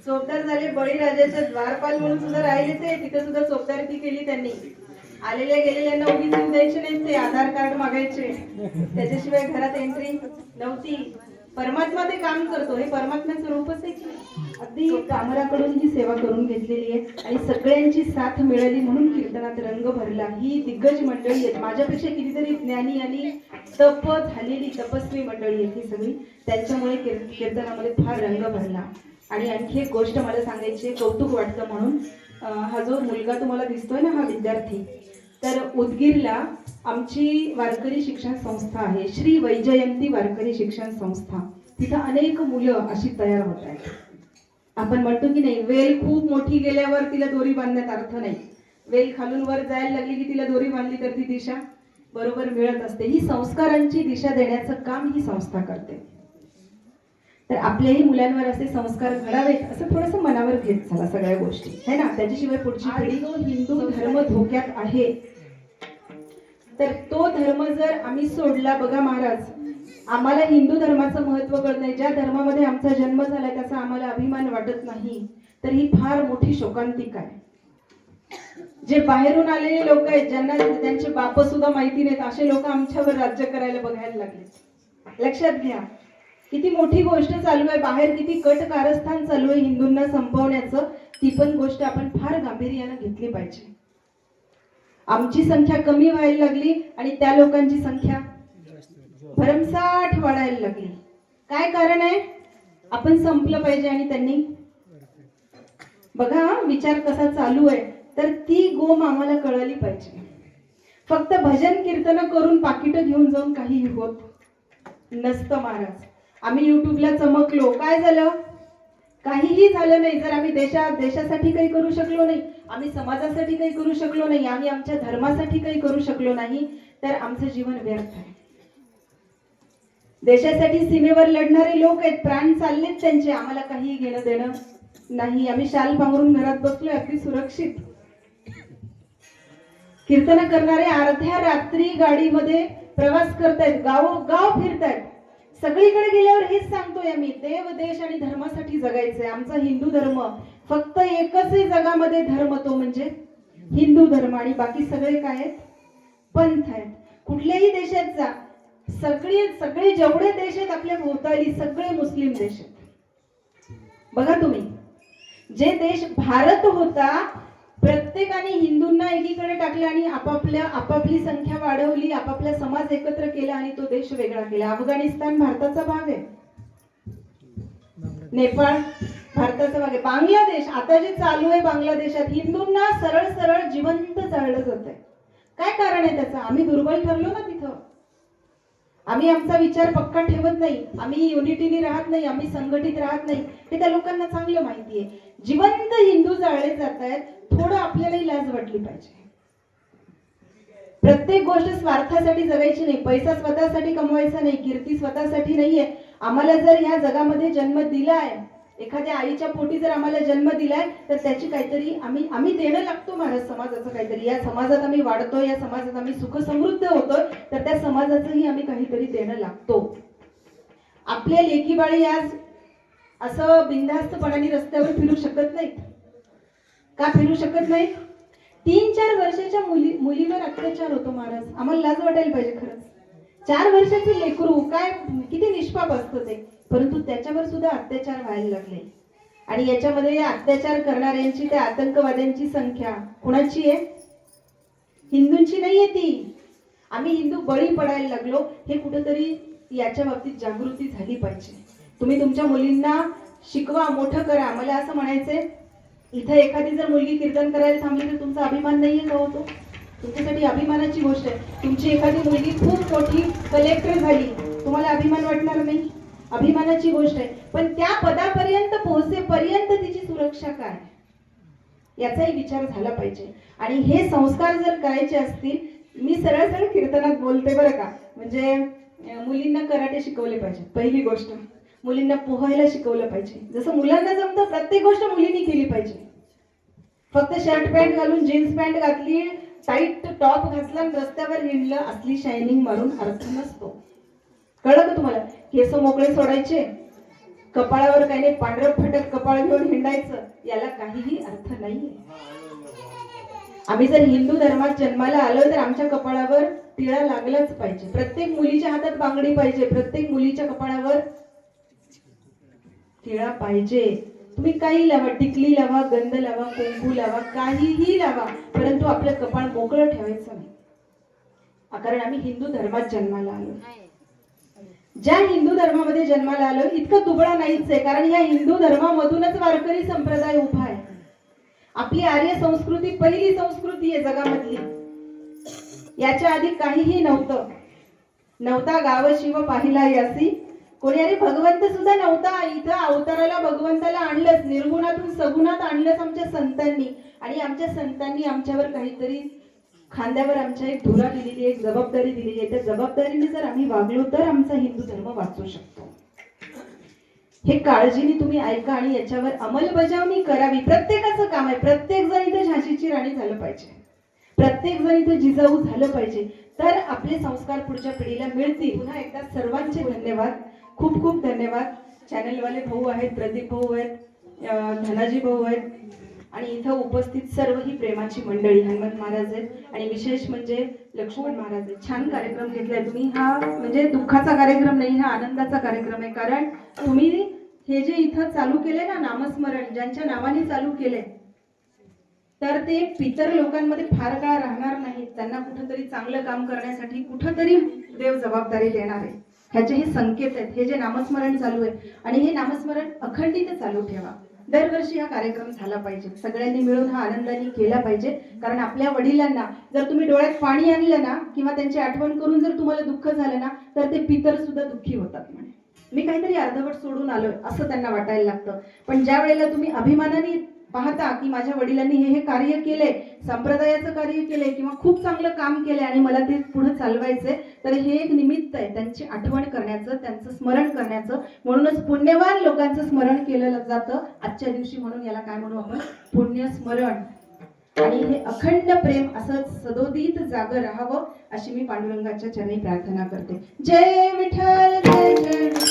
चोपदार झाले. बळीराजाच्या द्वारपाल म्हणून सुद्धा राहिले ते. तिथे सुद्धा चोपदारकी केली त्यांनी. आलेल्या गेलेल्यांना उगीच येऊ द्यायचे नाही ते. आधार कार्ड मागायचे, त्याच्याशिवाय घरात एंट्री नव्हती. परमात्मा ते काम करतो, हे परमात्म्याचं रूपच आहे. अगदी कामराकडून ही सेवा करून घेतलेली आहे आणि सगळ्यांची साथ मिळाली म्हणून कीर्तनात रंग भरला. ही दिग्गज मंडळी आहेत. माझ्यापेक्षा कितीतरी ज्ञानी आणि तप झालेली तपस्वी मंडळी आहेत ही सगळी. त्यांच्यामुळे कीर्तनामध्ये फार रंग भरला. आणि आणखी एक गोष्ट मला सांगायची, कौतुक वाटतं म्हणून. हा जो मुलगा तुम्हाला दिसतोय ना, हा विद्यार्थी, तर उदगीरला आमची वारकरी शिक्षण संस्था आहे, श्री वैजयंती वारकरी शिक्षण संस्था. तिथं अनेक मुलं अशी तयार होत आहेत. आपण म्हणतो की नाही, वेल खूप मोठी गेल्यावर तिला दोरी बांधण्यात अर्थ नाही. वेल खालून वर जायला लागली की तिला दोरी बांधली तर ती दिशा बरोबर मिळत असते. ही संस्कारांची दिशा देण्याचं काम ही संस्था करते. तर आपल्याही मुलांवर असे संस्कार घडावेत असं थोडंसं मनावर घेत चला सगळ्या गोष्टी, है ना. त्याच्याशिवाय पुढची पिढी, जो हिंदू धर्म धोक्यात आहे, तर तो धर्म जर आम्ही सोडला, बघा महाराज, आम्हाला हिंदू धर्माचं महत्व कळत नाही. ज्या धर्मामध्ये आमचा जन्म झालाय त्याचा आम्हाला अभिमान वाटत नाही, तर ही फार मोठी शोकांतिका आहे. जे बाहेरून आलेले लोक आहेत, ज्यांना त्यांचे बाप सुद्धा माहिती नाहीत, असे लोक आमच्यावर राज्य करायला बघायला लागले. लक्षात घ्या, किती मोठी गोष्ट चालू आहे बाहेर, किती कट कारस्थान चालू आहे हिंदूंना संपवण्याचं. ती पण गोष्ट आपण फार गांभीर्यानं घेतली पाहिजे. आमची संख्या कमी व्हायला लागली आणि त्या लोकांची संख्या भरमसाठ वाढायला लागली. काय कारण आहे? आपण संपलं पाहिजे आणि त्यांनी, बघा विचार कसा चालू आहे. तर ती गोम आम्हाला कळली पाहिजे. फक्त भजन कीर्तन करून पाकिट घेऊन जाऊन काही होत नसतं महाराज. आम्ही युट्यूबला चमकलो, काय झालं? काहीही झालं नाही. जर आम्ही देशासाठी काही करू शकलो नाही, आम्ही समाजासाठी काही करू शकलो नाही, आम्ही आमच्या धर्मासाठी काही करू शकलो नाही, तर आमचं जीवन व्यर्थ आहे. देशासाठी सीमेवर लढणारे लोक आहेत, प्राण चाललेत त्यांचे, आम्हाला काही घेणं देणं नाही. आम्ही शाल पांघरून घरात बसलोय अगदी सुरक्षित. कीर्तन करणारे अर्ध्या रात्री गाडीमध्ये प्रवास करतायत, गाव फिरतायत. सगळीकडे गेल्यावर हेच सांगतोय आम्ही, देव, देश आणि धर्मासाठी जगायचंय. आमचा हिंदू धर्म फक्त एकच आहे जगामध्ये धर्म, तो म्हणजे हिंदू धर्म. आणि बाकी सगळे काय आहेत? पंथ आहेत. कुठल्याही देशात जा, सगळे जेवढे देश आहेत आपल्या भोवताली, सगळे मुस्लिम देश आहेत. बघा तुम्ही, जे देश भारत होता प्रत्येकाने हिंदूंना एकीकडे टाकलं आणि आपापली संख्या वाढवली, आपापला समाज एकत्र केला आणि तो देश वेगळा केला. अफगाणिस्तान भारताचा भाग आहे, नेपाळ भारताचा भाग आहे, बांगलादेश आता जे चालू आहे बांगलादेशात हिंदूंना सरळ सरळ जिवंत जाळलं जात आहे. काय कारण आहे त्याचं? आम्ही दुर्बल ठरलो ना तिथं. आम्ही आमचा विचार पक्का ठेवत नाही, आम्ही युनिटीने राहत नाही, आम्ही संघटित राहत नाही, हे त्या लोकांना चांगलं माहिती आहे. जिवंत हिंदू जाळले जात आहेत. थोडं आपल्यालाही लाज वाटली पाहिजे. प्रत्येक गोष्ट स्वार्थासाठी जगायची नाही, पैसा स्वतःसाठी कमवायचा नाही, कीर्ती स्वतःसाठी नाहीये. आम्हाला जर ह्या जगामध्ये जन्म दिलाय, एखाद्या आईच्या पोटी जर आम्हाला जन्म दिलाय तर त्याची काहीतरी आम्ही देणं लागतो महाराज समाजाचं काहीतरी. या समाजात आम्ही वाढतोय, या समाजात आम्ही सुख समृद्ध होतोय, तर त्या समाजाचंही आम्ही काहीतरी देणं लागतो. आपल्या लेकी बाळी आज असं बिनधास्तपणाने रस्त्यावर फिरू शकत नाहीत. का फिरू शकत नाहीत? 3-4 वर्षाच्या मुलीवर अत्याचार होतो महाराज. आम्हाला लाज वाटायला पाहिजे खरंच. 4 वर्षाचं लेकरू काय किती निष्पाप असतं ते, परंतु त्याच्यावर सुद्धा अत्याचार व्हायला लागले. आणि याच्यामध्ये या अत्याचार करणाऱ्यांची, त्या आतंकवाद्यांची संख्या कुणाची आहे? हिंदूंची नाहीये ती. आम्ही हिंदू बळी पडायला लागलो. हे कुठेतरी याच्या बाबतीत जागृती झाली पाहिजे. तुम्ही तुमच्या मुलींना शिकवा, मोठं करा. मला असं म्हणायचंय, इथं एखादी जर मुलगी कीर्तन करायला थांबली तर तुमचा अभिमान नाहीये का होतो? तुमच्यासाठी अभिमानाची गोष्ट आहे. तुमची एखादी मुलगी खूप मोठी कलेक्टर झाली, तुम्हाला अभिमान वाटणार नाही? अभिमानाची गोष्ट आहे. पण त्या पदापर्यंत पोहोचेपर्यंत तिची सुरक्षा काय, याचाही विचार झाला पाहिजे. आणि हे संस्कार जर करायचे असतील, मी सरळ सरळ कीर्तनात बोलते बरं का, म्हणजे मुलींना कराटे शिकवले पाहिजे. पहिली गोष्ट, मुलींना पोहायला शिकवलं पाहिजे. जसं मुलांना जमतं प्रत्येक गोष्ट मुलींनी केली पाहिजे. फक्त शर्ट पॅन्ट घालून, जीन्स पॅन्ट घातली, टाईट टॉप घातला, रस्त्यावर हिंडलं, असली शायनिंग मारून अर्थ नसतो. कळलं का तुम्हाला? केस मोकळे सोडायचे, कपाळावर काही नाही पांढरं फटक कपाळ घेऊन हिंडायचं, याला काहीही अर्थ नाहीये. आम्ही जर हिंदू धर्मात जन्माला आलो तर आमच्या कपाळावर टिळा लागलाच पाहिजे. प्रत्येक मुलीच्या हातात बांगडी पाहिजे, प्रत्येक मुलीच्या कपाळावर टिळा पाहिजे. तुम्ही काही लावा, टिकली लावा, गंध लावा, कुंकू लावा, काहीही लावा, परंतु आपलं कपाळ मोकळं ठेवायचं नाही. कारण आम्ही हिंदू धर्मात जन्माला आलो. ज्या हिंदू धर्मामध्ये जन्माला आलो इतकं दुबळा नाहीच आहे, कारण या हिंदू धर्मामधूनच वारकरी संप्रदाय उभा आहे. आपली आर्य संस्कृती पहिली संस्कृती आहे जगामधली. याच्या आधी काहीही नव्हता गाव शिव पाहिला यासी. कोणी अरे भगवंत सुद्धा नव्हता. इथं अवताराला भगवंताला आणलंच, निर्गुणातून सगुणात आणलंच आमच्या संतांनी. आणि आमच्या संतांनी आमच्यावर काहीतरी खांद्यावर आमच्या एक धुरा दिलेली, एक जबाबदारी दिलेली आहे. त्या जबाबदारीने जर आम्ही वागलो तर आमचा हिंदू धर्म वाचू शकतो. हे काळजीने तुम्ही ऐका आणि याच्यावर अंमलबजावणी करावी. प्रत्येकाचं काम आहे. प्रत्येक जण इथे झाशीची राणी झालं पाहिजे, प्रत्येक जण इथे जिजाऊ झालं पाहिजे, तर आपले संस्कार पुढच्या पिढीला मिळतील. पुन्हा एकदा सर्वांचे धन्यवाद, खूप खूप धन्यवाद. चॅनलवाले भाऊ आहेत, प्रदीप भाऊ आहेत, धनाजी भाऊ आहेत, आणि इथं उपस्थित सर्व ही प्रेमाची मंडळी, हनुमंत महाराज आहेत, आणि विशेष म्हणजे लक्ष्मण महाराज आहेत. छान कार्यक्रम घेतलाय तुम्ही. हा म्हणजे दुःखाचा कार्यक्रम नाही, हा आनंदाचा कार्यक्रम आहे. कारण तुम्ही हे जे इथं चालू केलंय ना नामस्मरण, ज्यांच्या नावाने चालू केलंय, तर ते पितर लोकांमध्ये फार काळ राहणार नाहीत. त्यांना कुठंतरी चांगलं काम करण्यासाठी कुठंतरी देव जबाबदारी देणार आहे. ह्याचे हे संकेत आहेत. हे जे नामस्मरण चालू आहे, आणि हे नामस्मरण अखंडित चालू ठेवा. दरवर्षी हा कार्यक्रम झाला पाहिजे. सगळ्यांनी मिळून हा आनंदाने केला पाहिजे. कारण आपल्या वडिलांना जर तुम्ही डोळ्यात पाणी आणलं ना, किंवा त्यांची आठवण करून जर तुम्हाला दुःख झालं ना, तर ते पितर सुद्धा दुःखी होतात. म्हणे मी काहीतरी अर्धवट सोडून आलोय असं त्यांना वाटायला लागतं. पण ज्या वेळेला तुम्ही अभिमानाने पाहता की माझ्या वडिलांनी हे कार्य केलंय, संप्रदायाचं कार्य केलंय, किंवा खूप चांगलं काम केलंय आणि मला ते पुढे चालवायचंय, तर हे एक निमित्त आहे त्यांची आठवण करण्याचं, त्यांचं स्मरण करण्याचं. म्हणूनच पुण्यवान लोकांचं स्मरण केलं जातं आजच्या दिवशी. म्हणून याला काय म्हणू आपण? पुण्यस्मरण. आणि हे अखंड प्रेम असंच सदोदित जाग राहावं अशी मी पांडुरंगाच्या चरणी प्रार्थना करते. जय विठ्ठल, जय जय विठ्ठल.